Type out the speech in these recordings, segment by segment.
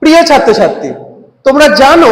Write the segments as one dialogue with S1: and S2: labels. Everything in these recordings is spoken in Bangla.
S1: প্রিয় ছাত্রছাত্রী, তোমরা জানো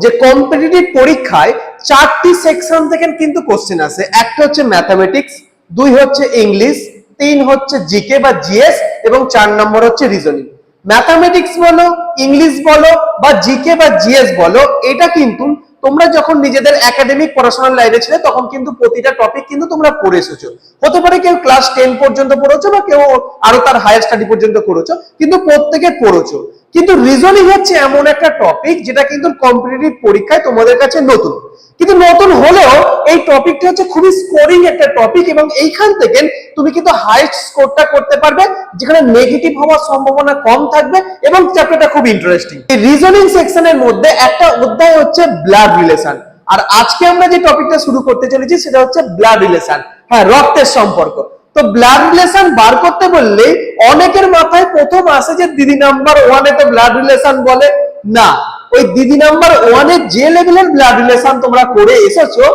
S1: যে কম্পিটিটিভ পরীক্ষায় 4টি সেকশন থেকে কিন্তু কোশ্চেন আসে। একটা হচ্ছে ম্যাথমেটিক্স, 2 হচ্ছে ইংলিশ, 3 হচ্ছে জিকে বা জিএস এবং 4 নম্বর হচ্ছে রিজনিং। ম্যাথমেটিক্স বলো, ইংলিশ বলো বা জিকে বা জিএস বলো, এটা কিন্তু তোমরা যখন নিজেদের একাডেমিক পড়াশোনার লাইনে ছিলে তখন কিন্তু প্রতিটা টপিক কিন্তু তোমরা পড়ে এসেছো। হতে পারে কেউ ক্লাস 10 পর্যন্ত পড়েছো বা কেউ আরো তার হায়ার স্টাডি পর্যন্ত পড়েছো, কিন্তু প্রত্যেকে পড়েছো। কিন্তু রিজনিং হচ্ছে এমন একটা টপিক যেটা কিন্তু কম্পিটিটিভ পরীক্ষায় তোমাদের কাছে নতুন, কিন্তু নতুন হলেও এই টপিকটা হচ্ছে খুবই স্কোরিং একটা টপিক এবং এইখান থেকে তুমি কিন্তু হাইস্ট স্কোরটা করতে পারবে, যেখানে নেগেটিভ হওয়ার সম্ভাবনা কম থাকবে এবং চ্যাপ্টারটা খুব ইন্টারেস্টিং। এই রিজনিং সেকশনের মধ্যে একটা অধ্যায় হচ্ছে ব্লাড রিলেশন, আর আজকে আমরা যে টপিকটা শুরু করতে চলেছি সেটা হচ্ছে ব্লাড রিলেশন, হ্যাঁ, রক্তের সম্পর্ক। তো ব্লাড রিলেশন বার করতে বললে অনেকের মাথায় প্রথম আসে যে দিদি নাম্বার 1 এ তো ব্লাড রিলেশন বলে না। ওই দিদি নাম্বার 1 এ যে লেভেলের ব্লাড রিলেশন তোমরা করে এসেছো,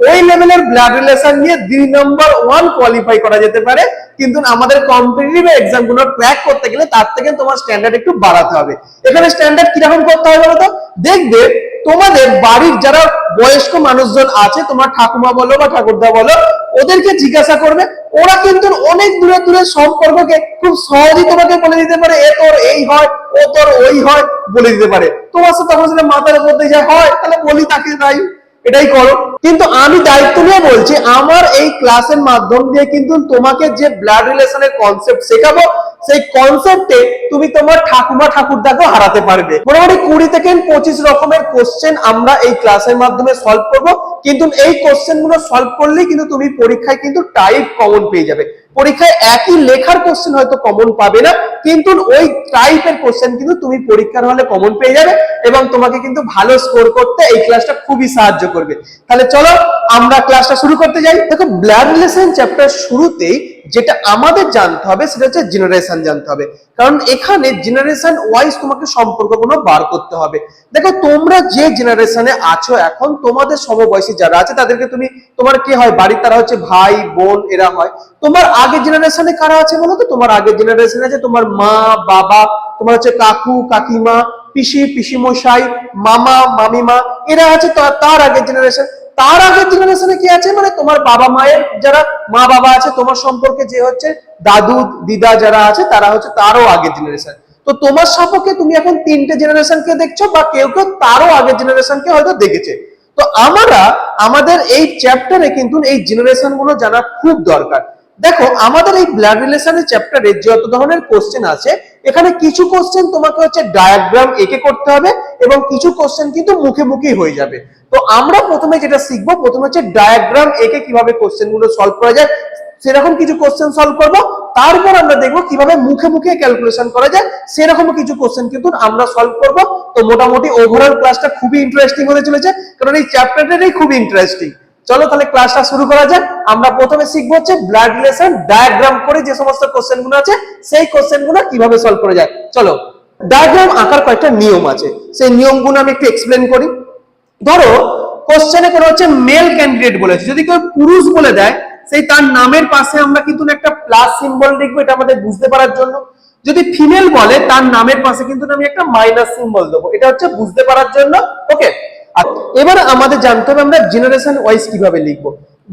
S1: ওই লেভেলের ব্লাড রিলেশন নিয়ে দিদি নাম্বার 1 কোয়ালিফাই করা যেতে পারে, কিন্তু আমাদের কম্পিটিটিভ এক্সাম গুলো ক্র্যাক করতে গেলে তার থেকে তোমার স্ট্যান্ডার্ড একটু বাড়াতে হবে। এখানে স্ট্যান্ডার্ড কিরকম করতে হবে বলো তো? দেখবে তোমাদের বাড়ির যারা বয়স্ক মানুষজন আছে, তোমার ঠাকুমা বলো বা ঠাকুরদা বলো, ওদেরকে জিজ্ঞাসা করবে, ওরা কিন্তু অনেক দূরে দূরে সম্পর্ককে খুব সহজেই তোমাকে বলে দিতে পারে, এ তোর এই হয়, ও তোর ওই হয়, বলে দিতে পারে। তোমার সাথে তখন সেটা মাথার উপর দিয়ে যায়, হয় তাহলে বলি তাকে তাই এটাই করো। কিন্তু আমি দায়িত্ব নিয়ে বলছি, আমার এই ক্লাসের মাধ্যম দিয়ে কিন্তু তোমাকে যে ব্লাড রিলেশনের কনসেপ্ট শেখাবো, সেই কনসেপ্টে তুমি তোমার ঠাকুমা ঠাকুরদাকে হারাতে পারবে। মোটামুটি 20 থেকে 25 রকমের কোশ্চেন আমরা এই ক্লাসের মাধ্যমে সলভ করব, কিন্তু এই কোশ্চেন গুলো সলভ করলেই কিন্তু তুমি পরীক্ষায় কিন্তু টাইপ কমন পেয়ে যাবে। পরীক্ষায় একই লেখার কোশ্চেন হয়তো কমন পাবে না, কিন্তু ওই টাইপের কোশ্চেন কিন্তু তুমি পরীক্ষার হলে কমন পেয়ে যাবে এবং তোমাকে কিন্তু ভালো স্কোর করতে এই ক্লাসটা খুবই সাহায্য করবে। তাহলে চলো আমরা ক্লাসটা শুরু করতে যাই। দেখো, ব্লাড রিলেশন চ্যাপ্টার শুরুতেই যেটা আমাদের জানতে হবে সেটা হচ্ছে জেনারেশন জানতে হবে, কারণ এখানে জেনারেশন ওয়াইজ তোমাকে সম্পর্কগুলো বার করতে হবে। দেখো, তোমরা যে জেনারেশনে আছো এখন, তোমাদের সমবয়সী যারা আছে তাদেরকে তুমি, তোমার কে হয় বাড়ির, তারা হচ্ছে ভাই বোন, এরা হয়। তোমার আগের জেনারেশনে কারা আছে বলো তো? তোমার আগের জেনারেশনে আছে তোমার মা বাবা, তোমার হচ্ছে কাকু কাকিমা, পিসি পিসিমশাই, মামা মামিমা, এরা আছে তার আগের জেনারেশন। তার আগের জেনারেশনে কি আছে, মানে তোমার বাবা মায়ের যারা মা বাবা আছে, তোমার সম্পর্কে যে হচ্ছে দাদু দিদা যারা আছে, তারা হচ্ছে তারও আগের জেনারেশন। তো তোমার সম্পর্কে তুমি এখন 3টে জেনারেশনকে দেখছো, বা কেউ কেউ তারও আগের জেনারেশনকে হয়তো দেখেছে। তো আমরা আমাদের এই চ্যাপ্টারে কিন্তু এই জেনারেশন গুলো জানা খুব দরকার। দেখো, আমাদের এই ব্লাড রিলেশনের চ্যাপ্টারে যত ধরনের কোশ্চেন আছে, এখানে কিছু কোশ্চেন তোমাকে হচ্ছে ডায়াগ্রাম এঁকে করতে হবে এবং কিছু কোশ্চেন কিন্তু মুখে মুখেই হয়ে যাবে। তো আমরা প্রথমে যেটা শিখবো, প্রথমে হচ্ছে ডায়াগ্রাম এঁকে কিভাবে কোশ্চেন গুলো সলভ করা যায়, সেরকম কিছু কোশ্চেন সলভ করব। তারপর আমরা দেখবো কিভাবে মুখে মুখে ক্যালকুলেশন করা যায়, সেরকম কিছু কোশ্চেন কিন্তু আমরা সলভ করব। তো মোটামুটি ওভারঅল ক্লাসটা খুবই ইন্টারেস্টিং হতে চলেছে, কারণ এই চ্যাপ্টারটাই খুবই ইন্টারেস্টিং। চলো তাহলে ক্লাসটা শুরু করা যাক। আমরা প্রথমে শিখবো হচ্ছে ব্লাড রিলেশন ডায়াগ্রাম করে যে সমস্ত কোশ্চেন গুলো আছে, সেই কোশ্চেন গুলো কিভাবে সলভ করা যায়। চলো, ডায়াগ্রাম আঁকার কয়েকটা নিয়ম আছে, সেই নিয়মগুলো আমি একটু এক্সপ্লেন করি। ধরো, কোশ্চেনে কোনো হচ্ছে মেল ক্যান্ডিডেট বলেছে, যদি কেউ পুরুষ বলে দেয়, সেই তার নামের পাশে আমরা কিন্তু একটা প্লাস সিম্বল লিখবো, এটা আমাদের বুঝতে পারার জন্য। যদি ফিমেল বলে, তার নামের পাশে কিন্তু আমি একটা মাইনাস সিম্বল দেবো, এটা হচ্ছে বুঝতে পারার জন্য। ওকে, এবার আমাদের জানতে হবে আমরা জেনারেশন ওয়াইজ কিভাবে লিখবো।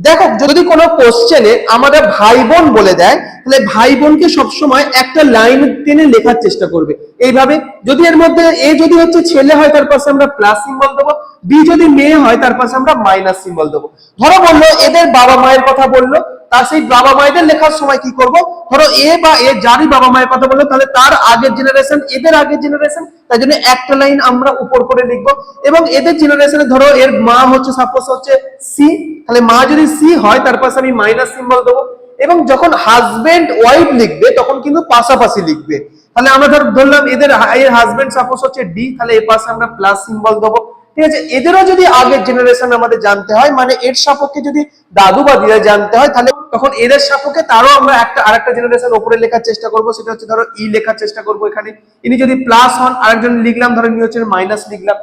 S1: দেখো, যদি কোনো কোশ্চেনে আমাদের ভাই বোন বলে দেয়, তাহলে ভাই বোনকে সবসময় একটা লাইন টেনে লেখার চেষ্টা করবে এইভাবে। যদি এর মধ্যে এ যদি হচ্ছে ছেলে হয়, তার পাশে আমরা প্লাস সিম্বল দেবো, বি যদি মেয়ে হয় তার পাশে আমরা মাইনাস সিম্বল দেবো। ধরো বললো এদের বাবা মায়ের কথা বললো, তার সেই বাবা মায়েদের লেখার সময় কি করব, ধরো এ বা এ যারই বাবা মায়ের কথা বললো, তাহলে তার আগের জেনারেশন এদের আগের জেনারেশন, তাই জন্য একটা লাইন আমরা উপর করে লিখবো। এবং এদের জেনারেশনে ধরো এর মা হচ্ছে সাপোজ হচ্ছে সি, তাহলে মা যদি সি হয় তার পাশে আমি মাইনাস সিম্বল দেবো। এবং যখন হাজবেন্ড ওয়াইফ লিখবে তখন কিন্তু পাশাপাশি লিখবে। তাহলে আমরা ধরলাম এদের এর হাজবেন্ড সাপোজ হচ্ছে ডি, তাহলে এর পাশে আমরা প্লাস সিম্বল দেবো। ঠিক আছে, এদেরও যদি আগের জেনারেশন আমাদের জানতে হয়, মানে এর সাপেক্ষে যদি দাদু বা দিদা জানতে হয়, তাহলে তখন এদের সাপেক্ষে তারও আমরা আরেকটা জেনারেশন উপরে লেখার চেষ্টা করবো, সেটা হচ্ছে ধরো ই লেখার চেষ্টা করবো। এখানে ইনি যদি প্লাস হন, আরেকজন লিখলাম, ধরো ইনি হচ্ছে মাইনাস লিখলাম।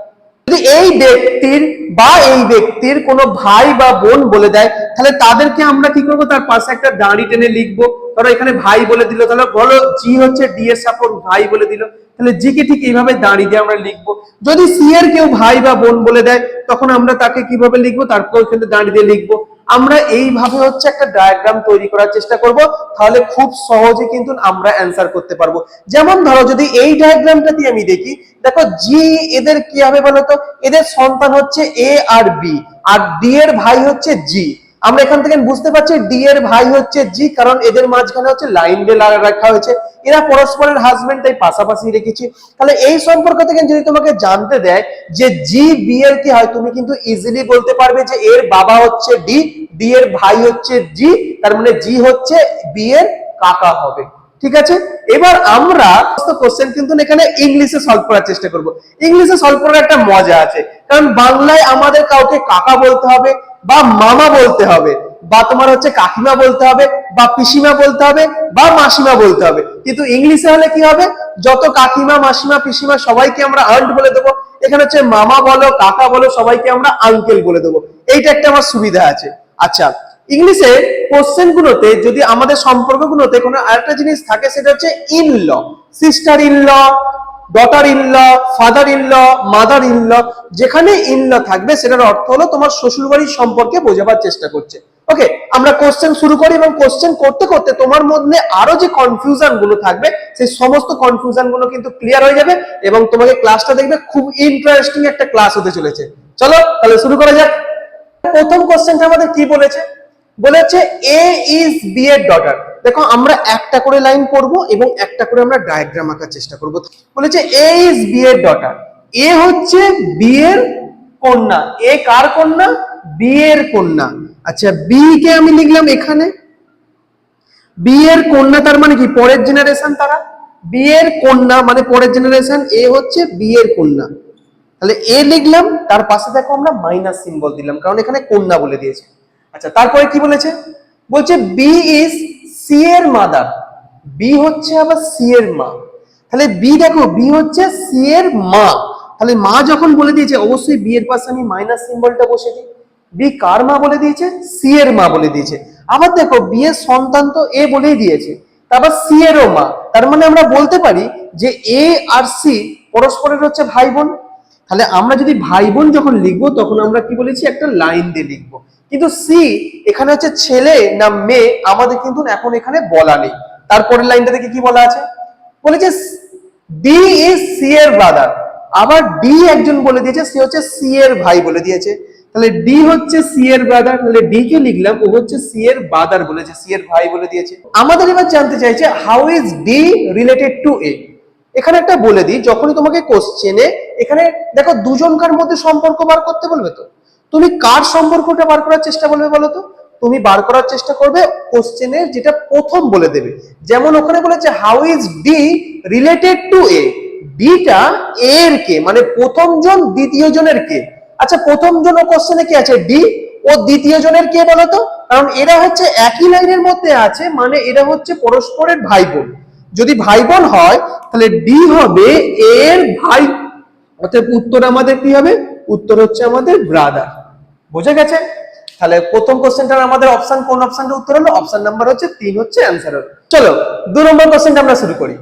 S1: যদি এই ব্যক্তির বা এই ব্যক্তির কোনো ভাই বা বোন বলে দেয়, তাহলে তাদেরকে আমরা কি করব, তার পাশে একটা দাঁড়ি টেনে লিখবো। ধরো এখানে ভাই বলে দিল, তাহলে বলো জি হচ্ছে ডি এর সাপোর্ট ভাই বলে দিল, তাহলে জি কে ঠিক এইভাবে দাঁড়ি দিয়ে আমরা লিখবো। যদি সি এর কেউ ভাই বা বোন বলে দেয়, তখন আমরা তাকে কিভাবে লিখবো, তারপর এখানে দাঁড়ি দিয়ে লিখবো। আমরা এইভাবে হচ্ছে একটা ডায়াগ্রাম তৈরি করার চেষ্টা করব, তাহলে খুব সহজে কিন্তু আমরা অ্যান্সার করতে পারবো। যেমন ধরো যদি এই ডায়াগ্রামটা দিয়ে আমি দেখি, দেখো জি এদের কি হবে বলতো, এদের সন্তান হচ্ছে এ আর বি, আর ডি এর ভাই হচ্ছে জি। আমরা এখান থেকে বুঝতে পারছি ডি এর ভাই হচ্ছে জি, কারণ এদের মাঝখানে হচ্ছে লাইন দিয়ে রাখা হয়েছে, এরা পরস্পরের হাজবেন্ড, তাই পাশাপাশি রেখেছি। তাহলে এই সম্পর্ক থেকে যদি তোমাকে জানতে দেয় যে জি বি এর কি হয়, তুমি কিন্তু ইজিলি বলতে পারবে যে এর বাবা হচ্ছে ডি, ডি এর ভাই হচ্ছে জি, তার মানে জি হচ্ছে বি এর কাকা হবে। ঠিক আছে, এবার আমরা কোশ্চেন কিন্তু এখানে ইংলিশে সলভ করার চেষ্টা করব। ইংলিশে সলভ করার একটা মজা আছে, কারণ বাংলায় আমাদের কাউকে কাকা বলতে হবে বা মামা বলতে হবে, বা তোমার হচ্ছে কাকিমা বলতে হবে, বা পিসিমা বলতে হবে, বা মাসিমা বলতে হবে। কিন্তু ইংলিশে হলে কি হবে, যত কাকিমা মাসিমা পিসিমা সবাইকে আমরা আন্ট বলে দেবো। এখানে হচ্ছে মামা বলো কাকা বলো সবাইকে আমরা আঙ্কেল বলে দেবো। এইটা একটা আমার সুবিধা আছে। আচ্ছা, ইংলিশে কোশ্চেন গুলোতে যদি আমাদের সম্পর্কগুলোতে কোনো আরেকটা জিনিস থাকে, সেটা হচ্ছে in law, sister in law, daughter in law, father in law, mother in law. যেখানে ইন ল থাকবে সেটার অর্থ হলো তোমার শ্বশুরবাড়ির সম্পর্কে বোঝাবার চেষ্টা করছে। ওকে, আমরা কোশ্চেন শুরু করি, এবং কোশ্চেন করতে করতে তোমার মধ্যে আরো যে কনফিউশন গুলো থাকবে, সেই সমস্ত কনফিউশন গুলো কিন্তু ক্লিয়ার হয়ে যাবে, এবং তোমাকে ক্লাসটা দেখবে খুব ইন্টারেস্টিং একটা ক্লাস হতে চলেছে। চলো তাহলে শুরু করা যাক। প্রথম কোশ্চেনটা আমাদের কি বলেছে, বলেছে এ ইজ বি এর ডটার। দেখো আমরা একটা করে লাইন পড়বো এবং একটা করে আমরা ডায়াগ্রাম আঁকার চেষ্টা করব। বলেছে এ ইজ বি এর ডটার, এ হচ্ছে বি এর কন্যা। এ কার কন্যা, বি এর কন্যা। আচ্ছা, বি কে আমি লিখলাম এখানে, বি এর কন্যা তার মানে কি পরের জেনারেশন, তারা বি এর কন্যা মানে পরের জেনারেশন, এ হচ্ছে বি এর কন্যা। তাহলে এ লিখলাম, তার পাশে দেখো আমরা মাইনাস সিম্বল দিলাম, কারণ এখানে কন্যা বলে দিয়েছে। আচ্ছা, তারপরে কি বলেছে, বলছে বি ইজ সি এর মাদার, বি হচ্ছে আবার সি এর মা। তাহলে বি দেখো, বি হচ্ছে সি এর মা, তাহলে মা যখন বলে দিয়েছে অবশ্যই বি এর পাশে আমি মাইনাস সিম্বলটা বসে দিই। বি কার মা বলে দিয়েছে, সি এর মা বলে দিয়েছে। আবার দেখো বি এর সন্তান তো এ বলেই দিয়েছে, তারপর সি এরও মা, তার মানে আমরা বলতে পারি যে এ আর সি পরস্পরের হচ্ছে ভাই বোন। তাহলে আমরা যদি ভাই বোন যখন লিখবো, তখন আমরা কি বলেছি, একটা লাইন দিয়ে লিখবো। কিন্তু সি এখানে হচ্ছে ছেলে না মেয়ে আমাদের কিন্তু এখন এখানে বলা নেই। তারপরের লাইনটা দেখে কি বলা আছে, বলেছে ডি ইজ সি এর ব্রাদার। আবার ডি একজন বলে দিয়েছে, সে হচ্ছে সি এর ভাই বলে দিয়েছে। তাহলে ডি হচ্ছে সি এর ব্রাদার, তাহলে ডি কে লিখলাম, ও হচ্ছে সি এর ব্রাদার বলেছে, সি এর ভাই বলে দিয়েছে। আমাদের এবার জানতে চাইছে how is D related to A. এখানে একটা বলে দিই, যখনই তোমাকে কোশ্চেনে এখানে দেখো দুজনকার মধ্যে সম্পর্ক বার করতে বলবে, তো তুমি কার সম্পর্কটা বার করার চেষ্টা করবে বলো তো? তুমি বার করার চেষ্টা করবে কোশ্চেনের যেটা প্রথম বলে দেবে। যেমন ওখানে বলেছে how is D related to A, ডিটা এর কে মানে প্রথম জন দ্বিতীয় জনের কে। আচ্ছা, প্রথম জন ও কোশ্চেনে কি আছে, ডি, ও দ্বিতীয় জনের কে বলতো? কারণ এরা হচ্ছে একই লাইনের মধ্যে আছে, মানে এরা হচ্ছে পরস্পরের ভাই বোন। যদি ভাই বোন হয় তাহলে ডি হবে এর ভাই, অর্থাৎ উত্তর আমাদের কি হবে, উত্তর হচ্ছে আমাদের ব্রাদার। বুঝে গেছে? তাহলে প্রথম কোশ্চেনটার আমাদের অপশন, কোন অপশনটা উত্তর হলো, অপশন নাম্বার হচ্ছে 3 হচ্ছে অ্যানসার হলো। চলো 2 নম্বর কোশ্চেনটা আমরা শুরু করি।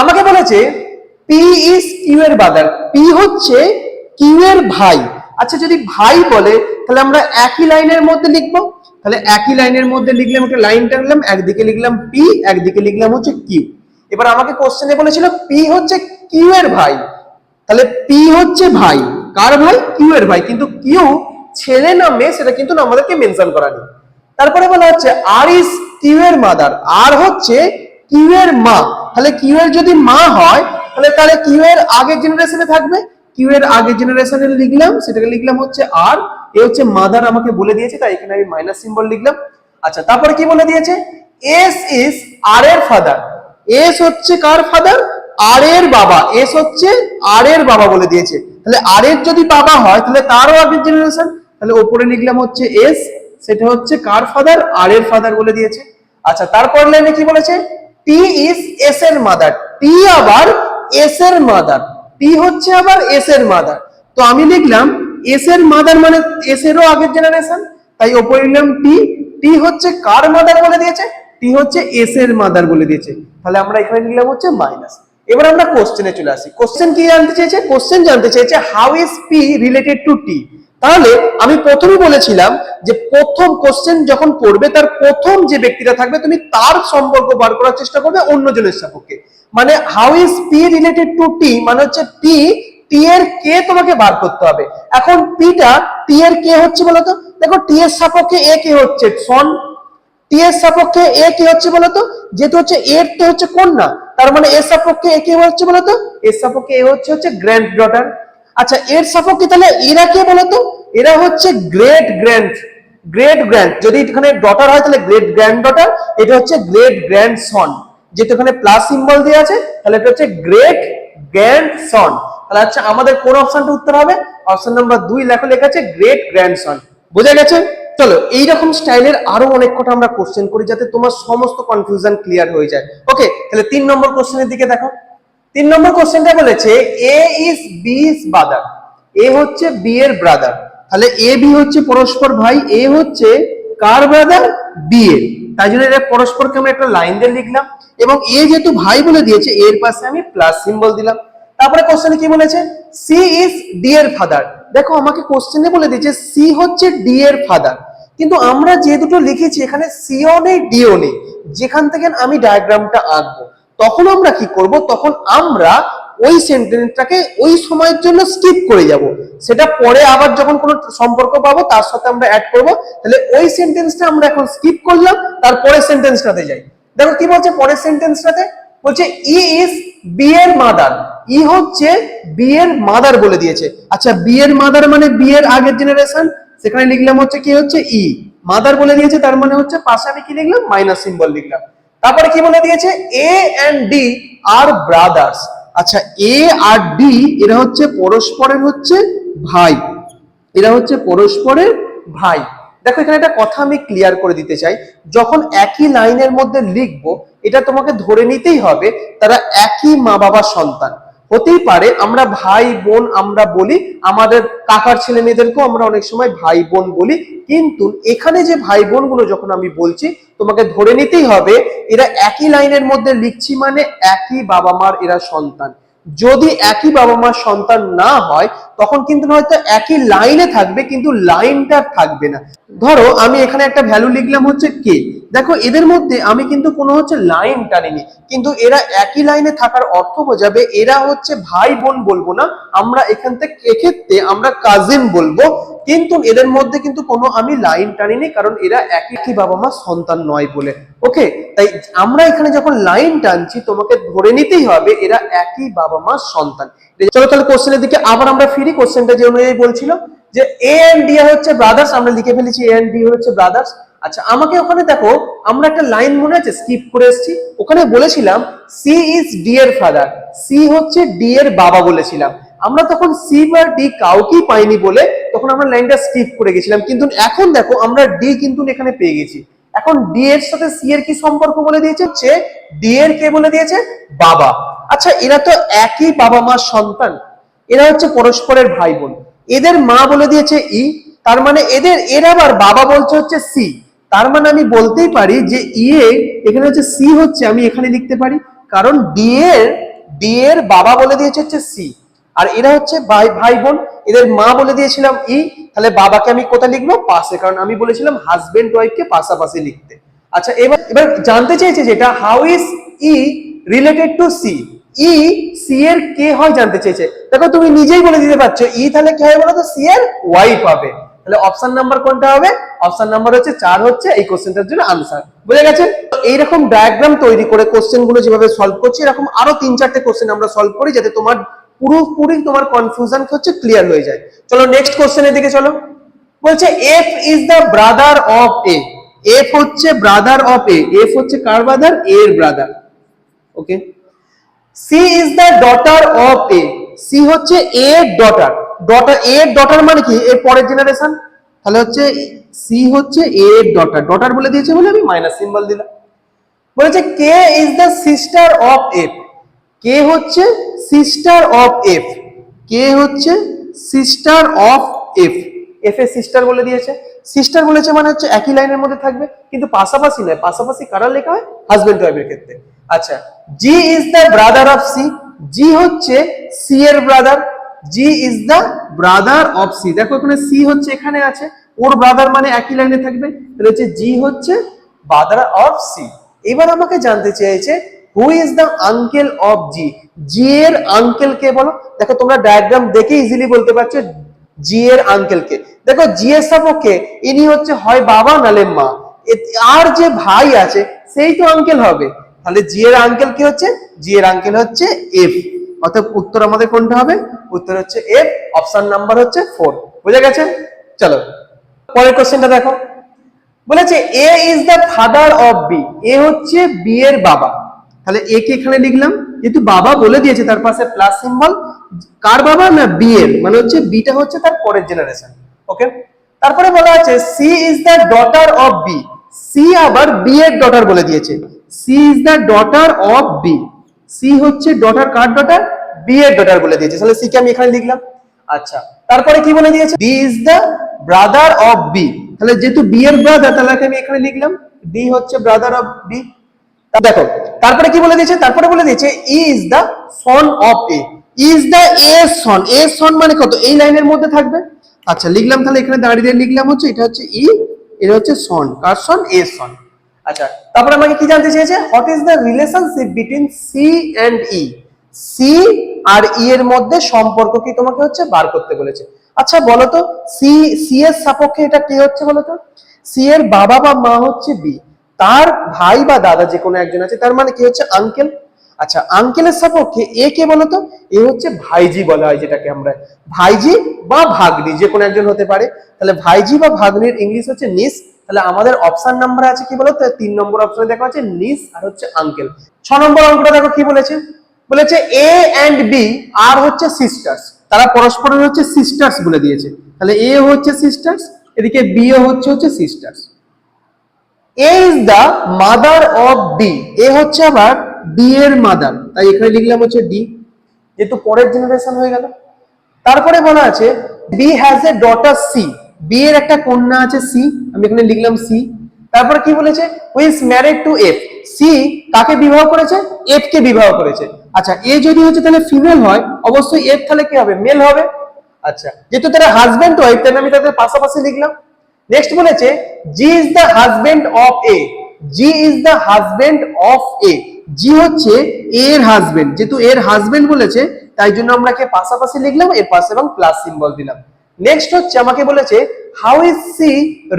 S1: আমাকে বলেছে পি ইজ কিউ এর ব্রাদার, পি হচ্ছে কিউ এর ভাই। আচ্ছা, যদি ভাই বলে তাহলে আমরা একই লাইনের মধ্যে লিখবো। তাহলে একই লাইনের মধ্যে লিখলাম, একটা লাইন টানলাম, একদিকে লিখলাম পি, একদিকে লিখলাম হচ্ছে কিউ। এবার আমাকে কোশ্চেনে বলেছিল পি হচ্ছে কিউ এর ভাই, তাহলে পি হচ্ছে ভাই, কার ভাই, কিউ এর ভাই, কিন্তু কিউ ছেলে না মেয়ে সেটা কিন্তু আমাদেরকে মেনশন করা নেই। তারপরে বলা হচ্ছে আর ইজ কিউ এর মাদার, আর হচ্ছে কিউ এর মা। তাহলে কিউ এর যদি মা হয় তাহলে কিউ এর আগের জেনারেশনে থাকবে, কিউ এর আগের জেনারেশনে লিখলাম, সেটাকে লিখলাম হচ্ছে আর, এ হচ্ছে মাদার আমাকে বলে দিয়েছে, তাই এখানে আমি মাইনাস সিম্বল লিখলাম। আচ্ছা, তারপরে কি বলে দিয়েছে, এস ইজ আর এর ফাদার, এস হচ্ছে কার ফাদার, আর এর বাবা, এস হচ্ছে আর এর বাবা বলে দিয়েছে। তাহলে আর এর যদি বাবা হয় তাহলে তারও আগের জেনারেশন, তাহলে উপরে লিখলাম হচ্ছে এস, সেটা হচ্ছে কার ফাদার, আর এর ফাদার বলে দিয়েছে। আচ্ছা, তারপর লাইনে কি বলেছে, টি ইজ এস এর মাদার, টি আবার এস এর মাদার, টি হচ্ছে আবার এস এর মাদার। তো আমি লিখলাম এস এর মাদার মানে এস এরও আগের জেনারেশন, তাই ওপরে লিখলাম টি। টি হচ্ছে কার মাদার বলে দিয়েছে? টি হচ্ছে এস এর মাদার বলে দিয়েছে, তাহলে আমরা এখানে লিখলাম হচ্ছে মাইনাস। এবার আমরা কোশ্চেনে চলে আসি। কোশ্চেন কি জানতে চেয়েছে? কোশ্চেন জানতে চেয়েছে how is P related to T. তাহলে আমি প্রথমেই বলেছিলাম যে প্রথম কোশ্চেন যখন করবে তার প্রথম যে ব্যক্তিটা থাকবে তুমি তার সম্পর্ক বার করার চেষ্টা করবে অন্যজনের সাপেক্ষে। মানে how is P related to T মানে হচ্ছে পি টি এর কে তোমাকে বার করতে হবে। এখন পিটা টি এর কে হচ্ছে বলতো? দেখো টি এর সাপেক্ষে এ কে হচ্ছে সন, টি এর সাপেক্ষে এ কি হচ্ছে বলতো? যেহেতু হচ্ছে এর তো হচ্ছে কন্যা, তার মানে এর সাপেক্ষে এ কি হচ্ছে বলতো? এর সাপেক্ষে এ হচ্ছে গ্র্যান্ড ডটার। আচ্ছা এর সাপেক্ষে তাহলে এরা কে বলতো? এরা হচ্ছে গ্রেট গ্র্যান্ড, গ্রেট গ্র্যান্ড। যদি এখানে ডটার হয় তাহলে গ্রেট গ্র্যান্ড ডটার, এটা হচ্ছে গ্রেট গ্র্যান্ড সন। যেহেতু এখানে প্লাস সিম্বল দেওয়া আছে তাহলে এটা হচ্ছে গ্রেট গ্র্যান্ড সন। তাহলে আচ্ছা আমাদের কোন অপশনটা উত্তর হবে? অপশন নাম্বার 2 লেখা আছে গ্রেট গ্র্যান্ড সন। বোঝা গেছে? চলো এইরকম স্টাইলের আরো অনেক কটা আমরা কোশ্চেন করি যাতে তোমার সমস্ত কনফিউশন ক্লিয়ার হয়ে যায়। ওকে, তাহলে 3 নম্বর কোশ্চেনের দিকে দেখো। 3 নম্বর কোশ্চেনটা বলেছে A is B his brother. এ হচ্ছে বি এর ব্রাদার, তাহলে এ বি হচ্ছে পরস্পর ভাই। এ হচ্ছে কার ব্রাদার? বি এর। তাই জন্য এটা পরস্পরকে আমরা একটা লাইন দিয়ে লিখলাম, এবং এ যেহেতু ভাই বলে দিয়েছে এর পাশে আমি প্লাস সিম্বল দিলাম। তারপরে কোশ্চেনে কি বলেছে? সি ইজ ডি এর ফাদার। দেখো আমাকে কোশ্চেনে বলে দিয়েছে সি হচ্ছে ডি এর ফাদার, কিন্তু আমরা যে দুটো লিখেছি এখানে সিও নেই ডিও নেই। যেখান থেকে আমি ডায়াগ্রামটা আঁকবো তখন আমরা কি করব? তখন আমরা ওই সেন্টেন্সটাকে ওই সময়ের জন্য স্কিপ করে যাব, সেটা পরে আবার যখন কোনো সম্পর্ক পাবো তার সাথে আমরা অ্যাড করব। তাহলে ওই সেন্টেন্সটা আমরা এখন স্কিপ করলাম, তারপরে সেন্টেন্সটাতে যাই। দেখো কি বলছে পরের সেন্টেন্সটাতে? বলছে ই ইজ বি এর মাদার। ই হচ্ছে বি এর মাদার বলে দিয়েছে। আচ্ছা বি এর মাদার মানে বি এর আগের জেনারেশন, সেখানে লিখলাম হচ্ছে কি হচ্ছে ই। মাদার বলে দিয়েছে তার মানে হচ্ছে পাশে আমি কি লিখলাম? মাইনাস সিম্বল লিখলাম। তারপরে কি বলে দিয়েছে? এ এন্ড ডি আর ব্রাদার্স। আচ্ছা এ আর ডি এরা হচ্ছে পরস্পরের হচ্ছে ভাই, এরা হচ্ছে পরস্পরের ভাই। দেখো এখানে একটা কথা আমি ক্লিয়ার করে দিতে চাই, যখন একই লাইনের মধ্যে লিখবো এটা তোমাকে ধরে নিতেই হবে তারা একই মা বাবার সন্তান। হতেই পারে আমরা ভাই বোন আমরা বলি, আমাদের কাকার ছেলে মেয়েদেরকেও আমরা অনেক সময় ভাই বোন বলি, কিন্তু এখানে যে ভাই বোন গুলো যখন আমি বলছি তোমাকে ধরে নিতেই হবে এরা একই লাইনের মধ্যে লিখছি মানে একই বাবা মার এরা সন্তান। যদি একই বাবা মার সন্তান না হয় তখন কিন্তু হয়তো একই লাইনে থাকবে কিন্তু লাইনটা থাকবে না। ধরো আমি এখানে একটা ভ্যালু লিখলাম হচ্ছে কে, দেখো এদের মধ্যে আমি কিন্তু কোনো হচ্ছে লাইন টানিনি, কিন্তু এরা একই লাইনে থাকার অর্থ বোঝাবে এরা হচ্ছে ভাই বোন বলবো না, আমরা এখান থেকে এক্ষেত্রে আমরা কাজিন বলবো, কিন্তু এদের মধ্যে কিন্তু কোনো আমি লাইন টানিনি কারণ এরা একই বাবা মা সন্তান নয় বলে। ওকে, তাই আমরা এখানে যখন লাইন টানছি তোমাকে ধরে নিতেই হবে এরা একই বাবা মা সন্তান। চলো তাহলে কোশ্চেনের দিকে আবার আমরা ফিরি। কোশ্চেনটা যে অনুযায়ী বলছিল যে এ এন্ড ডি হচ্ছে ব্রাদার্স, আমরা লিখে ফেলেছি এ এন্ড ডি হচ্ছে ব্রাদার্স। আচ্ছা আমাকে ওখানে দেখো আমরা একটা লাইন মনে আছে স্কিপ করে এসেছি, ওখানে বলেছিলাম সি ইজ ডি এর ফাদার। সি হচ্ছে ডি এর বাবা বলেছিলাম, আমরা তখন সি বা ডি কাউকেই পাইনি বলে তখন আমরা লাইনটা স্কিপ করে গেছিলাম, কিন্তু এখন দেখো আমরা ডি কিন্তু এখানে পেয়ে গেছি। এখন ডি এর সাথে সি এর কি সম্পর্ক বলে দিয়েছে? হচ্ছে ডি এর কে বলে দিয়েছে? বাবা। আচ্ছা এরা তো একই বাবা মার সন্তান, এরা হচ্ছে পরস্পরের ভাই বোন, এদের মা বলে দিয়েছে ই, তার মানে এর আবার বাবা বলছে হচ্ছে সি, তার মানে আমি বলতেই পারি যে ই এখানে হচ্ছে সি হচ্ছে, আমি এখানে লিখতে পারি কারণ ডি এর বাবা বলে দিয়েছে হচ্ছে সি, আর এরা হচ্ছে ভাই বোন, এদের মা বলে দিয়েছিলাম ই, তাহলে বাবাকে আমি কোথায় লিখবো? পাশে, কারণ আমি বলেছিলাম হাজবেন্ড ওয়াইফকে পাশাপাশি লিখতে। আচ্ছা এবার জানতে চাইছে যেটা how is E related to C. E C এর কে হয় জানতে চেয়েছে, দেখো তুমি নিজেই বলে দিতে পারছো ই তাহলে কি হয় বলো তো? সি এর ওয়াইফ হবে। তাহলে অপশন নাম্বার কোনটা হবে? অপশন নাম্বার হচ্ছে 4 হচ্ছে এই কোশ্চেনটার জন্য আনসার। বুঝে গেছে? এইরকম ডায়াগ্রাম তৈরি করে কোশ্চেন গুলো যেভাবে সলভ করছি এরকম আরো 3-4টে কোশ্চেন আমরা সলভ করি যাতে তোমার পুরোপুরি তোমার কনফিউশন হচ্ছে ক্লিয়ার হয়ে যায়। চলো নেক্সট কোশ্চেনের দিকে চলো। বলছে F is the brother of A. F হচ্ছে ব্রাদার অফ এ। এফ হচ্ছে কার ব্রাদার? এ এর brother. Okay, C is the daughter of A. C হচ্ছে এ এর ডটার। ডটার এ এর ডটার মানে কি? এর পরের জেনারেশন, তাহলে হচ্ছে সি হচ্ছে এ এর ডটার। ডটার বলে দিয়েছে বলে আমি মাইনাস সিম্বল দিলাম। বলেছে K is the sister of F. K হচ্ছে সিস্টার অফ এফ। কে হচ্ছে সিস্টার অফ এফ। এফ এর সিস্টার বলে দিয়েছে। সিস্টার বলেছে মানে হচ্ছে একই লাইনের মধ্যে থাকবে, কিন্তু পাশাপাশি নয়। পাশাপাশি কারা লেখা হয়? হাজবেন্ড ওয়াইফের ক্ষেত্রে। আচ্ছা, G is the brother of C. G হচ্ছে সি এর brother. G is the brother of C. দেখো এখানে সি হচ্ছে এখানে আছে, ওর ব্রাদার মানে একই লাইনে থাকবে, তাহলে হচ্ছে জি হচ্ছে ব্রাদার অফ সি। এবার আমাকে জানতে চেয়েছে who is the uncle of G. G এর আঙ্কেল কে বলো। দেখো তোমরা ডায়াগ্রাম দেখে ইজিলি বলতে পারছো জি এর আঙ্কেল কে। দেখো জি এর সাপোক্ষে ইনি হচ্ছে হয় বাবা নালে মা, আর যে ভাই আছে সেই তো আঙ্কেল হবে। তাহলে জি এর আঙ্কেল কি হচ্ছে? জি এর আঙ্কেল হচ্ছে এফ। অর্থাৎ উত্তর আমাদের কোনটা হবে? উত্তর হচ্ছে এফ, অপশন নাম্বার হচ্ছে 4। বুঝে গেছে? চলো পরের কোশ্চেনটা দেখো। বলেছে A is the father of B. A হচ্ছে বি এর বাবা। তাহলে এ কে এখানে লিখলাম, যেহেতু বাবা বলে দিয়েছে তার পাশে প্লাস সিম্বল। কার বাবা? না বি এর, মানে হচ্ছে বিটা হচ্ছে তার পরের জেনারেশন। ওকে, তারপরে বলা আছে C is the daughter of B. C আবার বি এর ডটার বলে দিয়েছে। C is the daughter of B. C হচ্ছে ডটার, কার ডটার? বি এর ডটার বলে দিয়েছে। তাহলে সি কে আমি এখানে লিখলাম। আচ্ছা, তারপরে কি বলে দিয়েছে? D is the brother of B. তাহলে যেহেতু বি এর ব্রাদার, তাহলে আমি এখানে লিখলাম ডি হচ্ছে ব্রাদার অফ বি। দেখো তারপরে কি বলে দিয়েছে? তারপরে বলে দিয়েছে E is the son of A. Is the A son. A son মানে কত? এই লাইনের মধ্যে থাকবে। আচ্ছা লিখলাম, তাহলে এখানে দাঁড়িয়ে লিখলাম হচ্ছে এটা হচ্ছে ই, এটা হচ্ছে সন। কার সন? এ সন। আচ্ছা, তারপরে আমাকে কি জানতে চেয়েছে? What is the relationship between C and E. C আর ই এর মধ্যে সম্পর্ক কি তোমাকে হচ্ছে বার করতে বলেছে। আচ্ছা বলো তো, সি সি এর সাপেক্ষে এটা কে হচ্ছে বলো তো? সি এর বাবা বা মা হচ্ছে বি, তার ভাই বা দাদা যে কোনো একজন আছে, তার মানে কি হচ্ছে আঙ্কেল। আচ্ছা, আঙ্কেলের সাপেক্ষে এ কে বলতো? এ হচ্ছে ভাইজি বলা হয়, যেটাকে আমরা ভাইজি বা ভাগ্নি যে কোনো একজন হতে পারে। তাহলে ভাইজি বা ভাগ্নির ইংলিশ হচ্ছে নিস। তাহলে আমাদের অপশন নাম্বার আছে কি বলতো? 3 নম্বর অপশনে দেখা আছে নিস আর হচ্ছে আঙ্কেল। 6 নম্বর অঙ্কটা দেখো কি বলেছে। বলেছে এ এন্ড বি আর হচ্ছে সিস্টার্স, তারা পরস্পরের হচ্ছে সিস্টার্স বলে দিয়েছে। তাহলে এ হচ্ছে সিস্টার্স, এদিকে বি ও হচ্ছে sisters. A is the mother of D. A হচ্ছে আবার ডি এর মাদার, তাই এখানে লিখলাম হচ্ছে ডি, যেহেতু পরের জেনারেশন হয়ে গেল। তারপরে বলা আছে B has a daughter C. B এর একটা কন্যা আছে সি, আমি এখানে লিখলাম সি। তারপরে কি বলেছে? Who is married to F. C কাকে বিবাহ করেছে? এফ কে বিবাহ করেছে। আচ্ছা, এ যদি হচ্ছে তাহলে ফিমেল হয়, অবশ্যই এফ তাহলে কি হবে? মেল হবে। আচ্ছা, যেহেতু তারা হাজবেন্ড ওয়াইফ, তাই আমি তাদের পাশাপাশি লিখলাম। নেক্সট বলেছে G is the husband of A. G is the husband of A. G হচ্ছে এর হাজবেন্ড, যেহেতু এর হাজবেন্ড বলেছে তাই জন্য আমরা কে পাশাপাশি লিখলাম, এর পাশে এবং প্লাস সিম্বল দিলাম। নেক্সট হচ্ছে আমাকে বলেছে how is C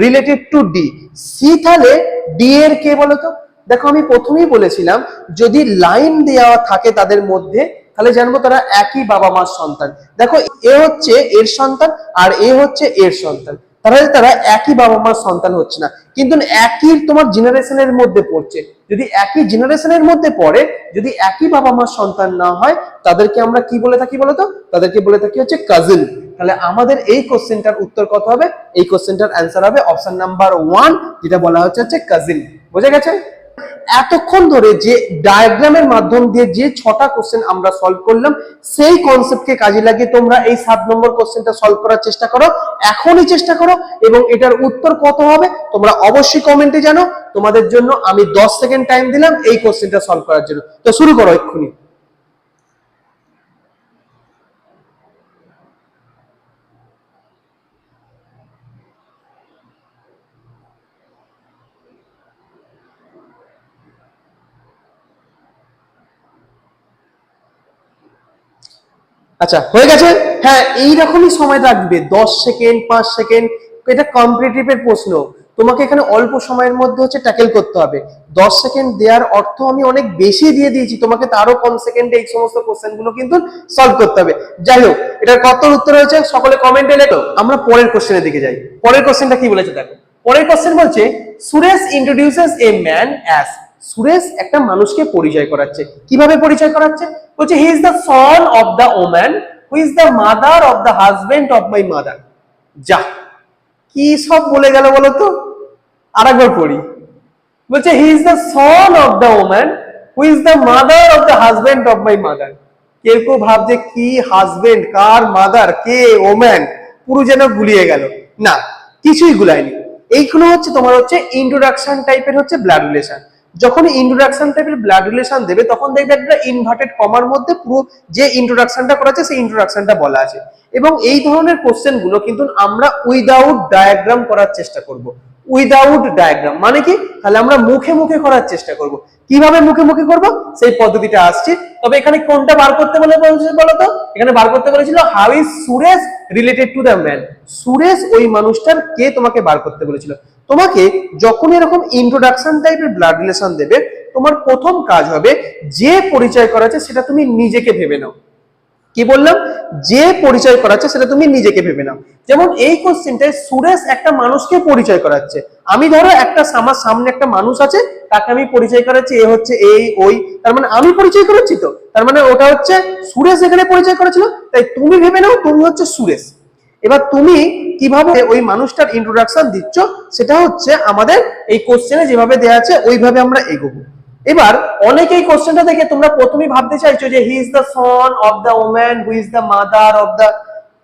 S1: related to D. C তাহলে ডি এর কে বলতো? দেখো আমি প্রথমেই বলেছিলাম যদি লাইন দেওয়া থাকে তাদের মধ্যে তাহলে জানবো তারা একই বাবা মার সন্তান। দেখো এ হচ্ছে এর সন্তান আর এ হচ্ছে এর সন্তান, তাহলে তারা একই বাবা মার সন্তান হচ্ছে না, কিন্তু একই তোমার জেনারেশনের মধ্যে পড়ছে। যদি একই জেনারেশনের মধ্যে পড়ে, যদি একই বাবা মার সন্তান না হয়, তাদেরকে আমরা কি বলে থাকি বলতো? তাদেরকে বলে থাকি হচ্ছে কাজিন। তাহলে আমাদের এই কোশ্চেনটার উত্তর কত হবে? এই কোশ্চেনটার অ্যান্সার হবে অপশন নাম্বার 1, যেটা বলা হচ্ছে কাজিন। বুঝে গেছে? এতক্ষণ ধরে যে ডায়াগ্রামের মাধ্যম দিয়ে যে 6টা কোশ্চেন আমরা সলভ করলাম, সেই কনসেপ্টকে কাজে লাগিয়ে তোমরা এই 7 নম্বর কোশ্চেনটা সলভ করার চেষ্টা করো, এখনই চেষ্টা করো। এবং এটার উত্তর কত হবে তোমরা অবশ্যই কমেন্টে জানো। তোমাদের জন্য আমি 10 সেকেন্ড টাইম দিলাম এই কোশ্চেনটা সলভ করার জন্য। তো শুরু করো এক্ষুনি। আচ্ছা হয়ে গেছে? হ্যাঁ, এইরকমই সময় লাগবে, 10 সেকেন্ড 5 সেকেন্ড। এটা কম্পিটিটিভের প্রশ্ন, তোমাকে এখানে অল্প সময়ের মধ্যে হচ্ছে ট্যাকেল করতে হবে। 10 সেকেন্ড দেওয়ার অর্থ আমি অনেক বেশি দিয়ে দিয়েছি, তোমাকে তারও কম সেকেন্ডে এই সমস্ত কোশ্চেন গুলো কিন্তু সলভ করতে হবে। যাই হোক, এটার কত উত্তর হয়েছে সকলে কমেন্টে লেখো। আমরা পরের কোশ্চেনের দিকে যাই। পরের কোশ্চেনটা কি বলেছে দেখো। পরের কোশ্চেন বলছে Suresh introduces a man as. Suresh একটা মানুষকে পরিচয় করাচ্ছে। কিভাবে পরিচয় করাচ্ছে? বলছে he is the son of the woman who is the mother of the husband of my mother. যা, কি সব বলে গেল বলো তো? আরেকবার পড়ি। বলছে he is the son of the woman who is the mother of the husband of my mother. কেউ কেউ ভাবছে কি হাজবেন্ড, কার মাদার, কে ওম্যান, পুরো যেন গুলিয়ে গেল। না, কিছুই গুলায়নি। এইগুলো হচ্ছে তোমার হচ্ছে ইন্ট্রোডাকশন টাইপের হচ্ছে ব্লাড রিলেশন। যখন ইন্ট্রোডাকশন টাইপের ব্লাড রিলেশন দেবে তখন দেখবে একটা ইনভার্টেড কমার মধ্যে পুরো যে ইন্ট্রোডাকশনটা করা আছে সেই ইন্ট্রোডাকশনটা বলা আছে। এবং এই ধরনের কোশ্চেন গুলো কিন্তু আমরা উইদাউট ডায়াগ্রাম করার চেষ্টা করব। উইদাউট ডায়াগ্রাম মানে কি, তাহলে আমরা মুখে মুখে করার চেষ্টা করব। কিভাবে মুখে মুখে করব সেই পদ্ধতিটা আসছে। তবে এখানে কোনটা বার করতে বলেছিল বলতো? এখানে বার করতে বলেছিল how is Suresh related to the man. Suresh ওই মানুষটার কে তোমাকে বার করতে বলেছিল। তোমাকে যখন এরকম ইন্ট্রোডাকশন টাইপের ব্লাড রিলেশন দেবে, তোমার প্রথম কাজ হবে যে পরিচয় করাচ্ছে সেটা তুমি নিজেকে ভেবে নাও। কি বললাম? যে পরিচয় করাচ্ছে সেটা তুমি নিজেকে ভেবে নাও। যেমন এই কোশ্চেনটায় সুরেশ একটা মানুষকে পরিচয় করাচ্ছে। আমি ধরো একটা আমার সামনে একটা মানুষ আছে, তাকে আমি পরিচয় করাচ্ছি, এ হচ্ছে এই ওই, তার মানে আমি পরিচয় করাচ্ছি, তো তার মানে ওটা হচ্ছে সুরেশ এখানে পরিচয় করেছিল। তাই তুমি ভেবে নাও তুমি হচ্ছে সুরেশ। এবার তুমি কিভাবে ওই মানুষটার ইন্ট্রোডাকশন দিচ্ছ সেটা হচ্ছে আমাদের এই কোশ্চেনে যেভাবে দেওয়া আছে ওইভাবে আমরা এগোবো। এবার অনেকেই কোশ্চেনটা দেখে তোমরা প্রথমেই ভাবতে চাইছো যে হি is the son of the woman who is the mother of the.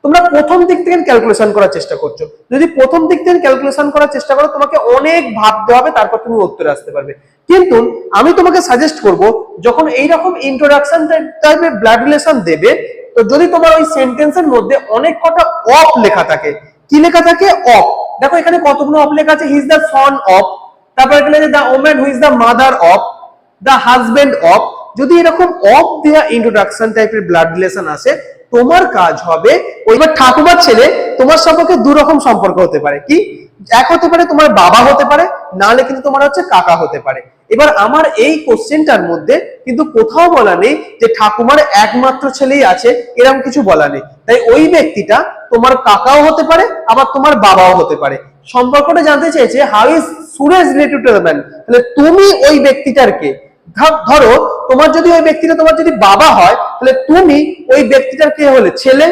S1: তোমরা প্রথম দিক থেকে ক্যালকুলেশন করার চেষ্টা করছো। যদি প্রথম দিক থেকে ক্যালকুলেশন করার চেষ্টা করো তোমাকে অনেক ভাবতে হবে, তারপর তুমি উত্তরে আসতে পারবে। কিন্তু আমি তোমাকে সাজেস্ট করব যখন এইরকম ইন্ট্রোডাকশন টাইপের ব্লাড রিলেশন দেবে, তো যদি তোমার ওই সেন্টেন্সের মধ্যে অনেক কটা অফ লেখা থাকে। কি লেখা থাকে? অফ। দেখো এখানে কতগুলো অফ লেখা আছে। হি ইজ দ্য সন অফ, তারপর এখানে the woman who is the mother of, the husband of. যদি এরকম অফ দেয়া ইন্ট্রোডাকশন টাইপের ব্লাড রিলেশন আসে, তোমার কাজ হবে ওইবার ঠাকুমার ছেলে তোমার সম্পর্কে দু রকম সম্পর্ক হতে পারে। কি? এক হতে পারে তোমার বাবা হতে পারে, নাহলে কিন্তু তোমার হচ্ছে কাকা হতে পারে। এবার আমার এই কোশ্চেনটার মধ্যে কিন্তু কোথাও বলা নেই যে ঠাকুমার একমাত্র ছেলেই আছে, এরকম কিছু বলা নেই। তাই ওই ব্যক্তিটা তোমার কাকাও হতে পারে আবার তোমার বাবাও হতে পারে। সম্পর্কটা জানতে চেয়েছে how is Suresh related to the man, তাহলে তুমি ওই ব্যক্তিটার কে? ধরো তোমার যদি ওই ব্যক্তিটা তোমার যদি বাবা হয়, তাহলে তুমি ওই ব্যক্তিটার কে হলে? ছেলে।